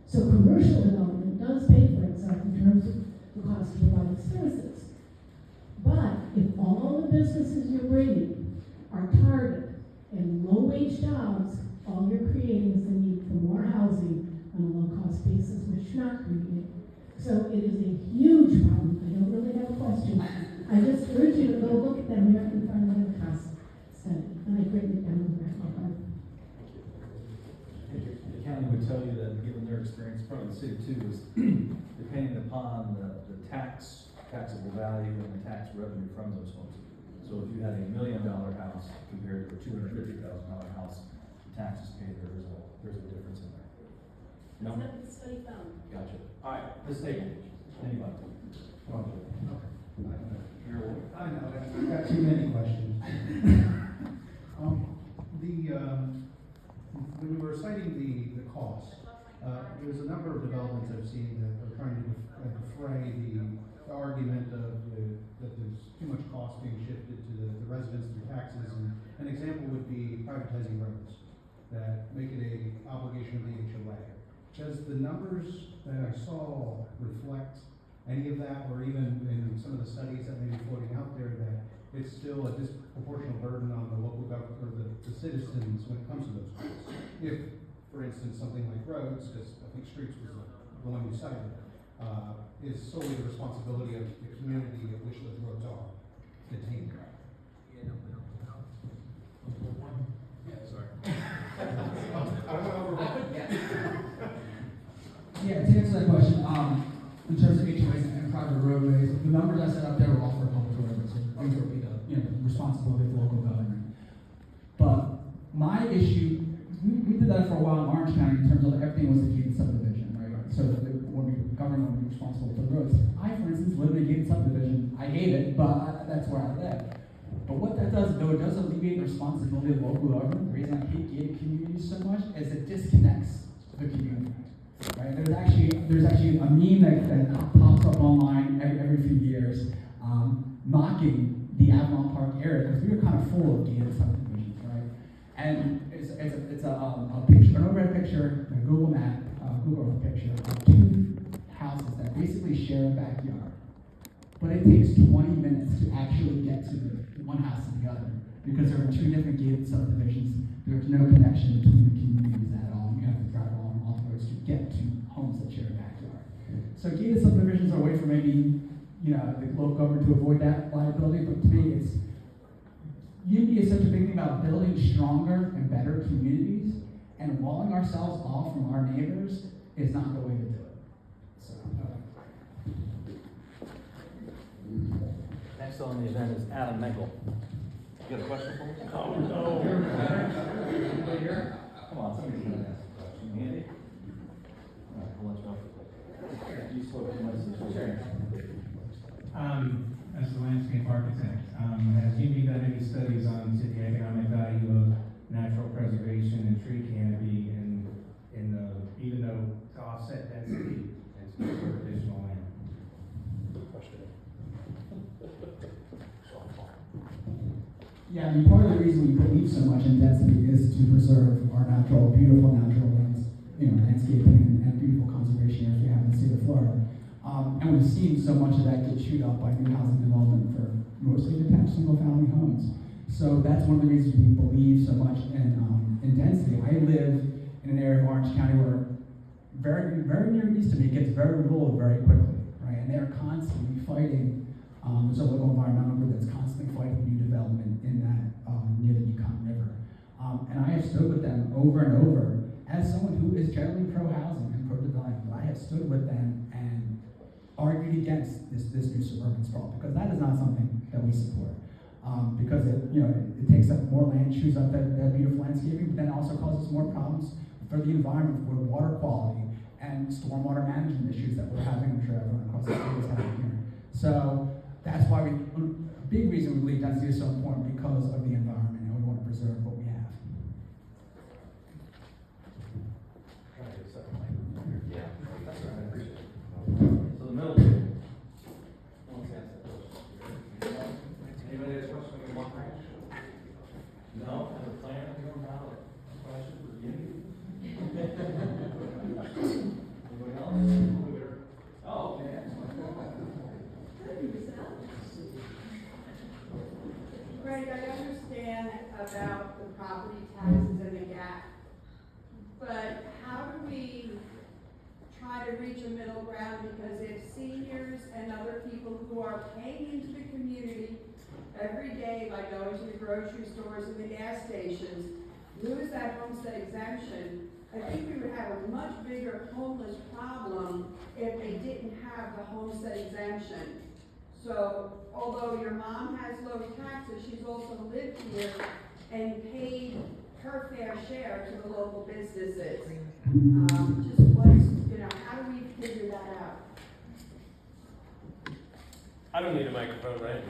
Speaker 8: So commercial development does pay for itself in terms of the cost of providing services. But if all the businesses you're bringing are target and low-wage jobs, all you're creating is the need for more housing on a low-cost basis, which you're not creating. So it is a huge problem. I don't really have a question. I just urge you to go look at that American Farmland Trust study, and I written it down in the back.
Speaker 7: The county would tell you that, given their experience, probably the city too, is depending upon the taxable value and the tax revenue from those homes. So if you had $1 million house compared to a $250,000 house, the taxes paid, there's a difference in there. No?
Speaker 4: That's what the study found.
Speaker 7: Gotcha. All right, this table. Anybody? Come on, Joe. You're a
Speaker 9: I know, I've got too many questions. When we were citing the cost, there's a number of developments I've seen that are trying to defray the argument of that there's too much cost being shifted to the residents through taxes. And an example would be privatizing roads that make it a obligation of the HOA. Does the numbers that I saw reflect any of that, or even in some of the studies that may be floating out there, that it's still a disproportionate burden on the local government or the citizens when it comes to those costs? If, for instance, something like roads, because I think streets was the one you cited, is solely the responsibility of the community of which those roads are maintained.
Speaker 3: Yeah, to answer that question, in terms of HOAs and private roadways, the numbers I set up there were all for public roadways, so things will be the responsibility of the local government. But my issue, we did that for a while in Orange County in terms of everything was a gated subdivision, right? So that when the government would be responsible for the roads. I, for instance, live in a gated subdivision. I hate it, but that's where I live. But what that does, though, it does alleviate the responsibility of local government. The reason I hate gated communities so much is it disconnects the community. Right? There's actually a meme that pops up online every few years, mocking the Avalon Park area because we were kind of full of gated subdivisions, right? And it's a picture, an overhead picture, a Google map, Google Earth picture of two houses that basically share a backyard. But it takes 20 minutes to actually get to the one house to the other because there are two different gated subdivisions. There's no connection between the communities at all. You have to drive along all the roads to get to homes that share a backyard. So gated subdivisions are a way for maybe, the local government to avoid that liability, but to me, Yimby is such a big thing about building stronger and better communities, and walling ourselves off from our neighbors is not the way to do it. So,
Speaker 7: Next on the event is Adam Menkel. You got a question for me?
Speaker 6: Oh, no.
Speaker 7: Anybody here? Come on, somebody's gonna ask a question. Andy? All right, we'll let you off. You spoke too much. Sure.
Speaker 10: As a landscape architect, has Yimby done any studies on the economic value of natural preservation and tree canopy even though to offset density and for additional land?
Speaker 3: yeah, part of the reason we believe so much in density is to preserve our beautiful natural lands, landscaping and beautiful conservation areas we have in the state of Florida. And we've seen so much of that get chewed up by new housing development for mostly detached single-family homes. So that's one of the reasons we believe so much in density. I live in an area of Orange County where very, very near east of me it gets very rural very quickly, right? And they are constantly fighting. There's a local environmental group that's constantly fighting new development in that near the Yukon River. And I have stood with them over and over as someone who is generally pro-housing and pro-development. I have stood with them and argued against this new suburban sprawl because that is not something that we support. Because it takes up more land, chews up that beautiful landscaping, but then also causes more problems for the environment with water quality and stormwater management issues that we're having. I'm sure everyone across the state is having here. So that's why a big reason we believe density is so important because of the environment and we want to preserve what we have.
Speaker 7: Yeah, that's all right, I appreciate it. So the middle two. Who wants to ask that question? Anybody has a question? No? Have a plan? You don't have a question for you? Anybody else? Oh, okay.
Speaker 4: Greg, I understand about the property taxes and the gap, but how do we try to reach a middle ground? Because if seniors and other people who are paying into the community every day by going to the grocery stores and the gas stations lose that homestead exemption, I think we would have a much bigger homeless problem if they didn't have the homestead exemption. So, although your mom has low taxes, she's also lived here and paid her fair share to the local businesses. How do we figure that out?
Speaker 6: I don't need a microphone, right?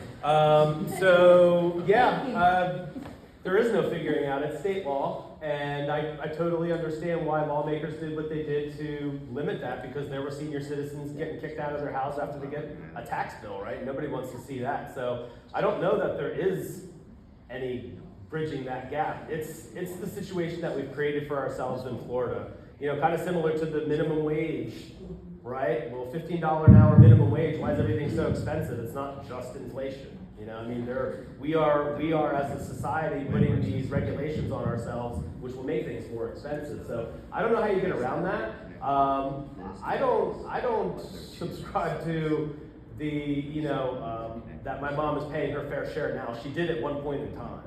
Speaker 6: There is no figuring out. It's state law, and I totally understand why lawmakers did what they did to limit that, because there were senior citizens getting kicked out of their house after they get a tax bill, right? Nobody wants to see that. So I don't know that there is any bridging that gap. It's the situation that we've created for ourselves in Florida. Kind of similar to the minimum wage, right? Well, $15 an hour minimum wage, why is everything so expensive? It's not just inflation. We are as a society putting these regulations on ourselves, which will make things more expensive. So I don't know how you get around that. I don't subscribe to the, that my mom is paying her fair share now. She did at one point in time.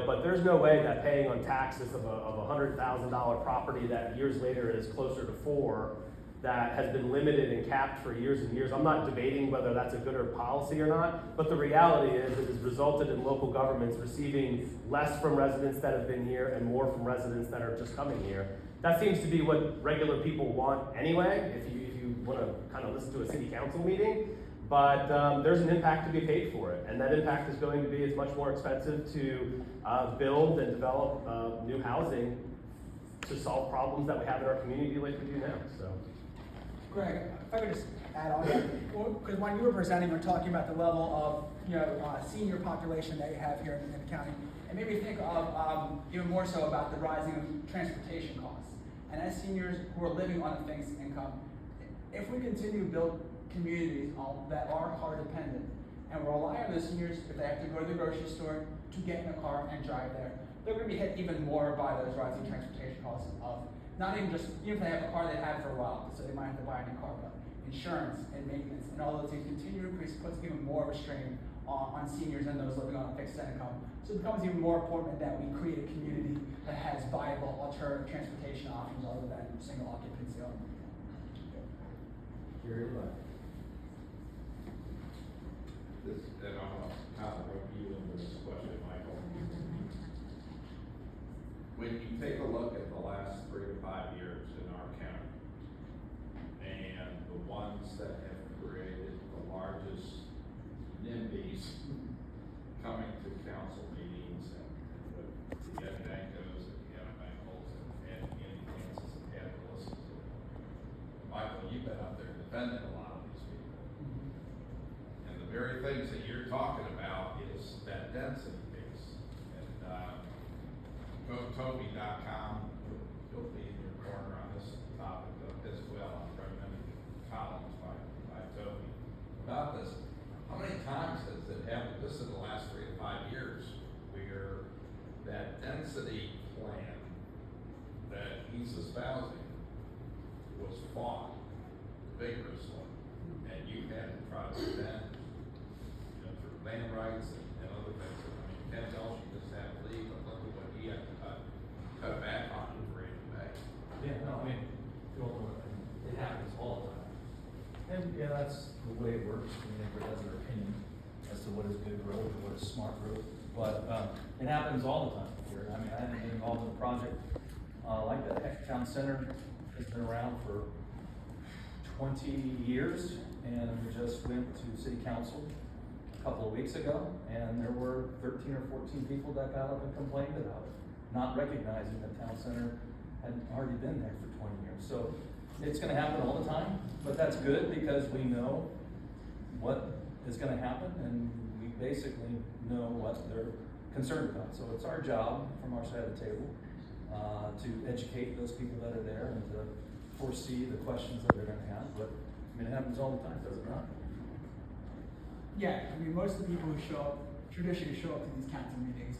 Speaker 6: But there's no way that paying on taxes of a $100,000 property that years later is closer to $4,000, that has been limited and capped for years and years. I'm not debating whether that's a good policy or not, but the reality is it has resulted in local governments receiving less from residents that have been here and more from residents that are just coming here. That seems to be what regular people want anyway, if you want to kind of listen to a city council meeting. But there's an impact to be paid for it, and that impact is going to be it's much more expensive to build and develop new housing to solve problems that we have in our community like we do now. So,
Speaker 3: Greg, if I could just add on, because when you were presenting, we were talking about the level of senior population that you have here in the county. it made me think of even more so about the rising transportation costs. And as seniors who are living on a fixed income, if we continue to build communities that are car dependent, and we rely on those seniors if they have to go to the grocery store to get in a car and drive there, they're going to be hit even more by those rising transportation costs of not even just, even if they have a car they had for a while, so they might have to buy a new car, but insurance and maintenance and all those things continue to increase, puts even more of a strain on seniors and those living on a fixed income. So it becomes even more important that we create a community that has viable alternative transportation options other than single occupancy only.
Speaker 7: Gary, what?
Speaker 11: This, and I'm gonna kind of rope you into this question, Michael. When you take a look at the last 3 to 5 years in our county, and the ones that have created the largest NIMBYs coming to council meetings, and the Yanko's and the Yanamankles and Kansas and Catalysts, Michael, you've been out there defending a lot of these people. And the very things that you're talking about is that density piece. And go to Toby.com, you'll be in your corner on this topic as well. I'm recommending columns by Toby about this. How many times has it happened, just in the last 3 to 5 years, where that density plan that he's espousing was fought vigorously, and you had to try to defend, through land rights and other things. I mean, Ken Welsh, you just have to leave, but look at what he had to cut back on to bring it back.
Speaker 7: Yeah, no, I mean, it happens all the time. And, yeah, that's the way it works. I mean, everybody has their opinion as to what is good growth or what is smart growth. But, it happens all the time here. I mean, I haven't been involved in a project, like that. Heck, Town Center has been around for 20 years, and we just went to city council a couple of weeks ago, and there were 13 or 14 people that got up and complained about it, not recognizing that Town Center had already been there for 20 years. So it's gonna happen all the time, but that's good because we know what is gonna happen, and we basically know what they're concerned about. So it's our job from our side of the table to educate those people that are there and to foresee the questions that they're gonna have. But I mean, it happens all the time, does it not?
Speaker 3: Yeah, I mean, most of the people who traditionally show up to these council meetings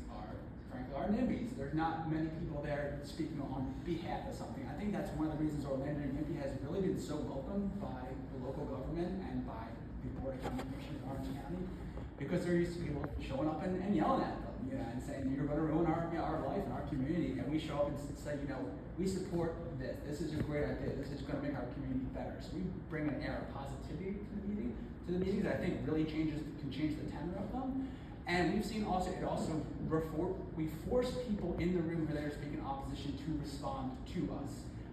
Speaker 3: frankly, are NIMBYs. There's not many people there speaking on behalf of something. I think that's one of the reasons Orlando Yimby has really been so welcomed by the local government and by the Board of County Commissioners in Orange County, because they're used to people showing up and yelling at them, and saying, you're gonna ruin our life and our community, and we show up and say, we support this. This is a great idea. This is gonna make our community better. So we bring an air of positivity to the meetings that I think really can change the tenor of them. And we've seen also, we force people in the room who are there speaking opposition to respond to us.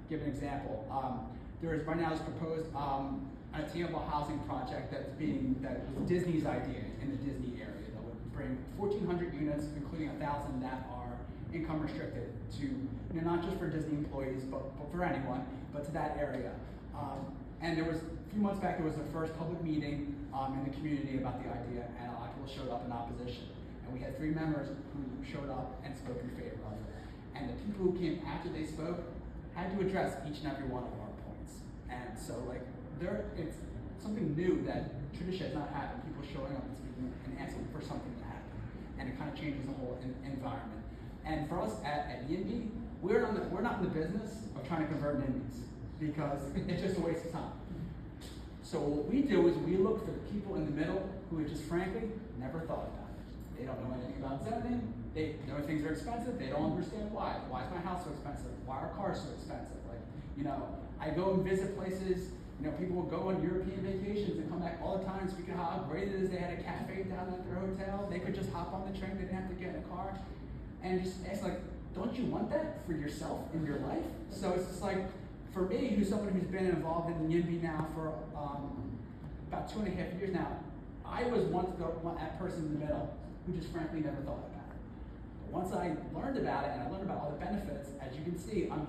Speaker 3: Give an example. There is right now is proposed an attainable housing project that was Disney's idea in the Disney area that would bring 1,400 units, including 1,000 that are income restricted to, not just for Disney employees, but for anyone, but to that area. And there was, a few months back, there was the first public meeting in the community about the idea, and a lot of people showed up in opposition. And we had 3 members who showed up and spoke in favor of it. And the people who came after they spoke had to address each and every one of our points. And so, it's something new that traditionally has not happened, people showing up and speaking and asking for something to happen. And it kind of changes the whole environment. And for us at Yimby, we're not in the business of trying to convert NIMBYs, because it's just a waste of time. So what we do is we look for the people in the middle who have just frankly never thought about it. They don't know anything about zoning. They know things are expensive. They don't understand why. Why is my house so expensive? Why are cars so expensive? I go and visit places. People will go on European vacations and come back all the time speaking how great it is. They had a cafe down at their hotel. They could just hop on the train. They didn't have to get in a car. And just ask don't you want that for yourself in your life? So it's just for me, who's someone who's been involved in Yimby now for about 2.5 years now, I was once that person in the middle who just frankly never thought about it. But once I learned about it and I learned about all the benefits, as you can see, I'm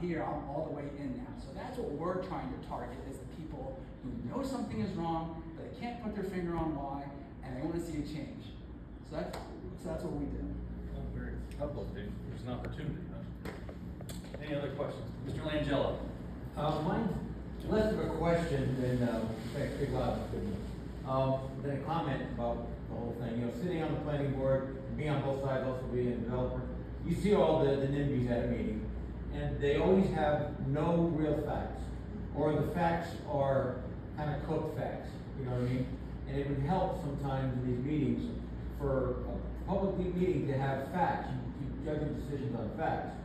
Speaker 3: all the way in now. So that's what we're trying to target, is the people who know something is wrong, but they can't put their finger on why, and they want to see a change. So that's what we do.
Speaker 7: very helpful. There's an opportunity, huh? Any other questions? Mr. Langella?
Speaker 12: Mine's less of a question than, big loud, than a comment about the whole thing. You know, sitting on the planning board, being on both sides, also being a developer, you see all the NIMBYs at a meeting, and they always have no real facts, or the facts are kind of cooked facts, you know what I mean? And it would help sometimes in these meetings for a public meeting to have facts, you judge decisions on facts,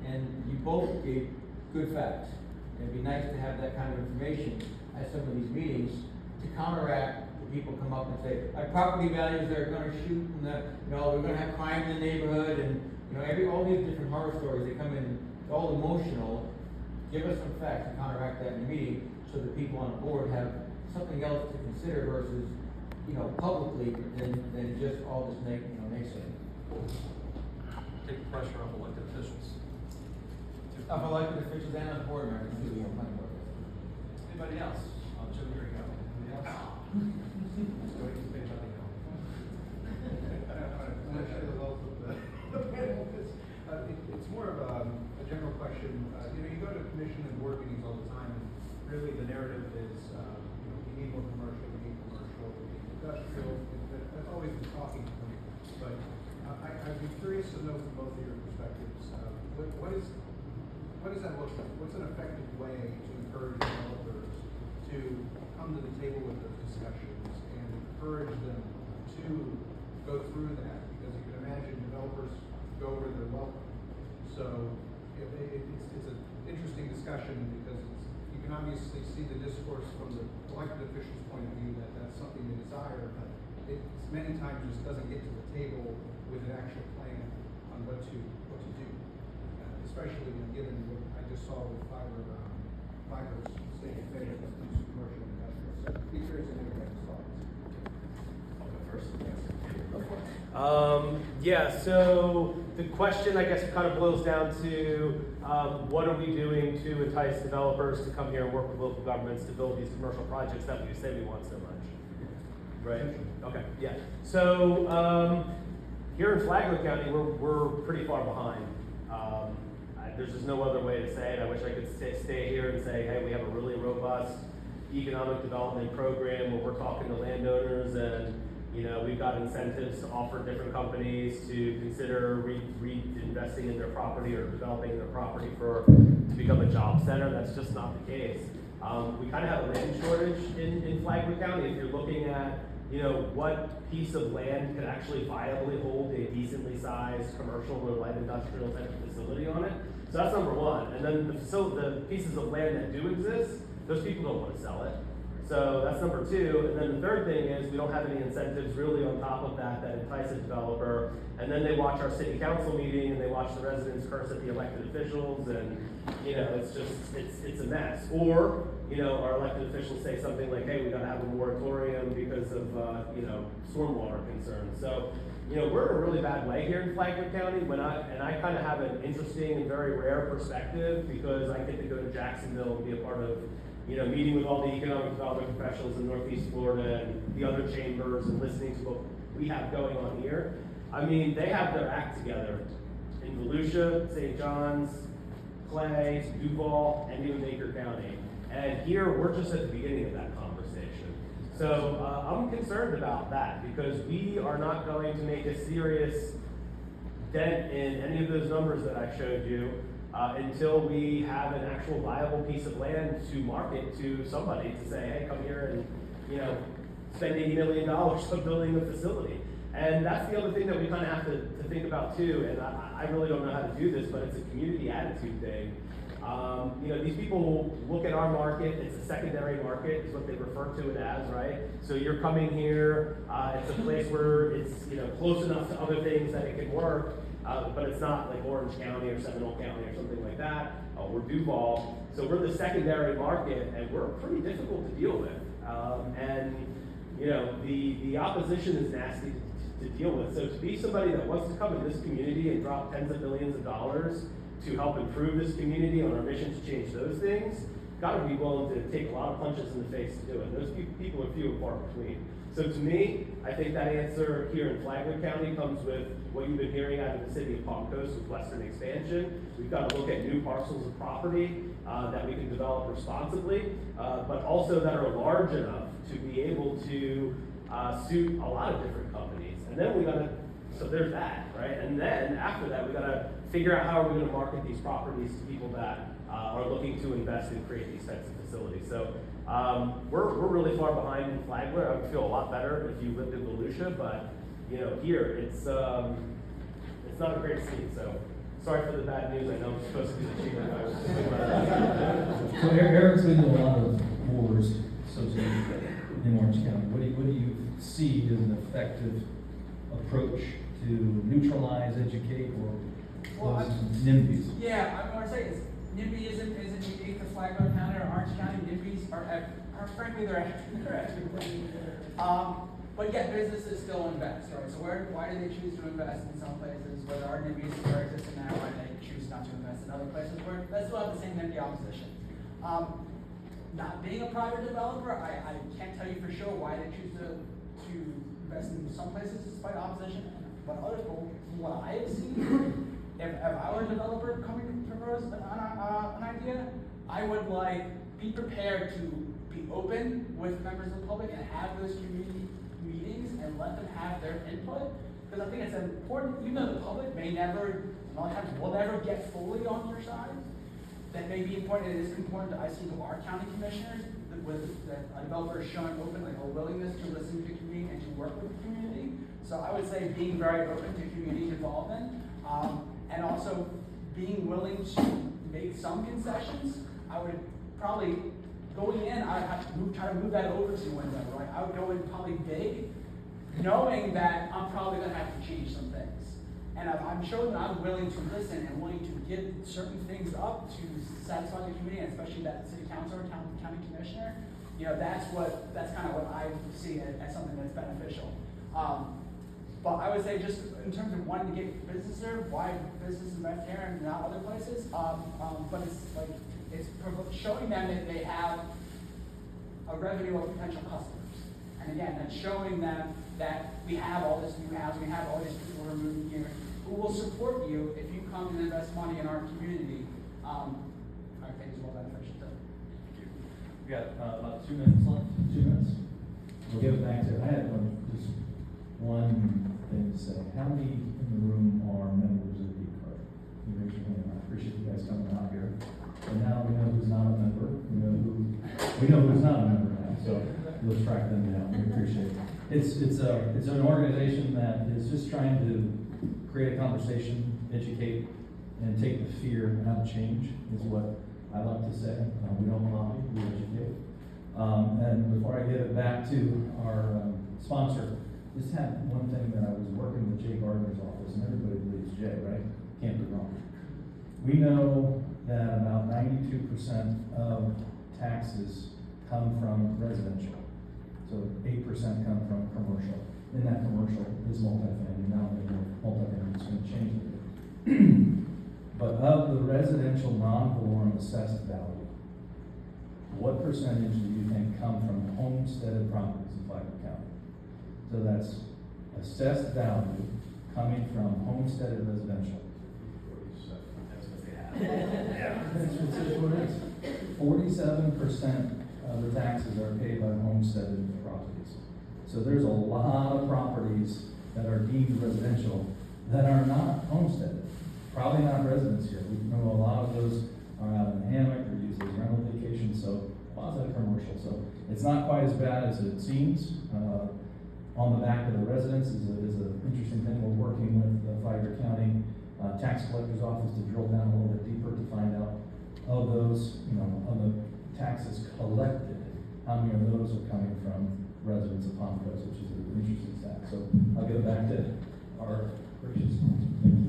Speaker 12: and you both gave good facts. It'd be nice to have that kind of information at some of these meetings to counteract the people come up and say, like property values, they're gonna shoot, and we're gonna have crime in the neighborhood, and all these different horror stories, they come in all emotional. Give us some facts to counteract that in the meeting, so that people on the board have something else to consider versus, publicly than just all this naysaying.
Speaker 7: Take the pressure off elected officials.
Speaker 12: Of elected officials and on board members, too, planning board.
Speaker 7: Anybody else? Jim, here we go. Anybody else? Let's go to anybody else.
Speaker 9: I'm not sure the wealth of the panel, because it's more of a general question. You go to commission and board meetings all the time, and really the narrative is, we need more commercial, we need industrial. That's always the talking point. But I'd be curious to know from both of your perspectives, what does that look like? What's an effective way to encourage developers to come to the table with those discussions and encourage them to go through that? Because you can imagine developers go where they're welcome. So it's an interesting discussion because you can obviously see the discourse from the elected officials' point of view that that's something they desire, but it many times just doesn't get to the table with an actual plan on what to do. Especially given what I just saw with fibers staying in favor of some commercial and industrial. So be curious to hear your thoughts.
Speaker 6: I'll go first. Yeah, so the question, I guess, kind of boils down to what are we doing to entice developers to come here and work with local governments to build these commercial projects that we say we want so much? Right? Okay, yeah. So here in Flagler County, we're pretty far behind. There's just no other way to say it. I wish I could stay here and say, hey, we have a really robust economic development program where we're talking to landowners and we've got incentives to offer different companies to consider reinvesting in their property or developing their property to become a job center. That's just not the case. We kind of have a land shortage in Flagler County. If you're looking at what piece of land could actually viably hold a decently sized commercial or light industrial type of facility on it. So that's number one. And then the pieces of land that do exist, those people don't want to sell it. So that's number two. And then the third thing is we don't have any incentives really on top of that entice a developer. And then they watch our city council meeting and they watch the residents curse at the elected officials, and it's a mess. Or our elected officials say something like, hey, we got to have a moratorium because of stormwater concerns. So we're in a really bad way here in Flagler County. I kind of have an interesting and very rare perspective because I get to go to Jacksonville and be a part of meeting with all the economic development professionals in Northeast Florida and the other chambers and listening to what we have going on here. I mean, they have their act together in Volusia, St. John's, Clay, Duval, and even Baker County. And here, we're just at the beginning of that conversation. So I'm concerned about that because we are not going to make a serious dent in any of those numbers that I showed you until we have an actual viable piece of land to market to somebody to say, hey, come here and spend $80 million on building a facility. And that's the other thing that we kind of have to think about too. And I really don't know how to do this, but it's a community attitude thing. These people look at our market, it's a secondary market, is what they refer to it as, right? So you're coming here, it's a place where it's close enough to other things that it can work, but it's not like Orange County or Seminole County or something like that, or Duval. So we're the secondary market, and we're pretty difficult to deal with. The opposition is nasty to deal with. So to be somebody that wants to come in this community and drop tens of millions of dollars to help improve this community on our mission to change those things, got to be willing to take a lot of punches in the face to do it. Those people are few and far between. So to me, I think that answer here in Flagler County comes with what you've been hearing out of the city of Palm Coast with western expansion. We've got to look at new parcels of property that we can develop responsibly, but also that are large enough to be able to suit a lot of different companies. And then we got to, so there's that, right? And then after that, we got to figure out how are we going to market these properties to people that are looking to invest and create these types of facilities. So we're really far behind in Flagler. I would feel a lot better if you lived in Volusia, but you know, here it's not a great scene. So sorry for the bad news. I know I'm supposed to be the chief.
Speaker 13: So Eric's been to a lot of wars associated in Orange County. What do you see as an effective approach to neutralize, educate, or those NIMBYs?
Speaker 3: Yeah, I want to say is NIMBY isn't unique to Flagler County or Orange County. NIMBYs are frankly they're everywhere. But yet businesses still invest, right? So why do they choose to invest in some places where there are NIMBYs that are existing now? Why do they choose not to invest in other places where they still have the same NIMBY opposition? Not being a private developer, I can't tell you for sure why they choose to invest in some places despite opposition. But from what I have seen, if I were a developer coming to propose an idea, I would be prepared to be open with members of the public and have those community meetings and let them have their input. Because I think it's important, even though the public will never get fully on your side, that may be important. It is important to, I see, to our county commissioners that a developer is showing a willingness to listen to the community and to work with the community. So I would say being very open to community involvement, and also being willing to make some concessions. I would probably, going in, I would have to try to move that over to window, right? I would go in probably big, knowing that I'm probably gonna have to change some things. And I'm showing that I'm willing to listen and willing to give certain things up to satisfy the community, and especially that city council or county commissioner. You know, that's kind of what I see as something that's beneficial. But I would say just in terms of wanting to get business there, why business invest here and not other places. But it's showing them that they have a revenue of potential customers. And again, that's showing them that we have all this new housing, we have all these people who are moving here, who will support you if you come and invest money in our community. I think is more beneficial too.
Speaker 13: We got about 2 minutes left. 2 minutes. We'll give it back to. I had just one thing to say. How many in the room are members of Vcard? You raise your hand. I appreciate you guys coming out here. And now we know who's not a member. We know who's not a member now. So we'll track them down. We appreciate it. It's an organization that is just trying to create a conversation, educate, and take the fear out of change is what I like to say. We don't lobby, we educate. And before I give it back to our sponsor, just had one thing that I was working with Jay Gardner's office, and everybody believes Jay, right? Can't be wrong. We know that about 92% of taxes come from residential. So 8% come from commercial. In that commercial is multifamily. Now multifamily is going to change a bit. But of the residential non-valorem assessed value, what percentage do you think come from homesteaded properties in Flagler County? So that's assessed value coming from homesteaded residential.
Speaker 6: That's what they have.
Speaker 13: Yeah. That's what it is. 47% of the taxes are paid by homesteaded properties. So there's a lot of properties that are deemed residential that are not homesteaded. Probably not residents here. We know a lot of those are out in the hammock or use as rental vacations, so quasi commercial. So it's not quite as bad as it seems. On the back of the residents is an interesting thing. We're working with the Flagler County Tax Collector's Office to drill down a little bit deeper to find out of those, of the taxes collected, how many of those are coming from residents of Palm Coast, which is an interesting stat. So I'll give it back to our gracious sponsor. Thank you.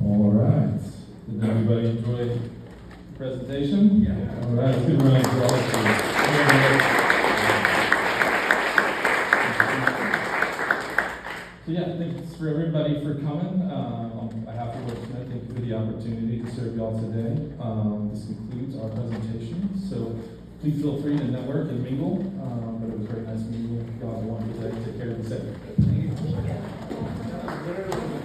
Speaker 2: All right. Did everybody enjoy the presentation? Yeah. All right. Good round of applause. So yeah, thanks for everybody for coming. On behalf of Wordsmith, thank you for the opportunity to serve y'all today. This concludes our presentation. So please feel free to network and mingle, but it was very nice meeting you. Y'all have a wonderful day. Take care of the city.
Speaker 12: Literally,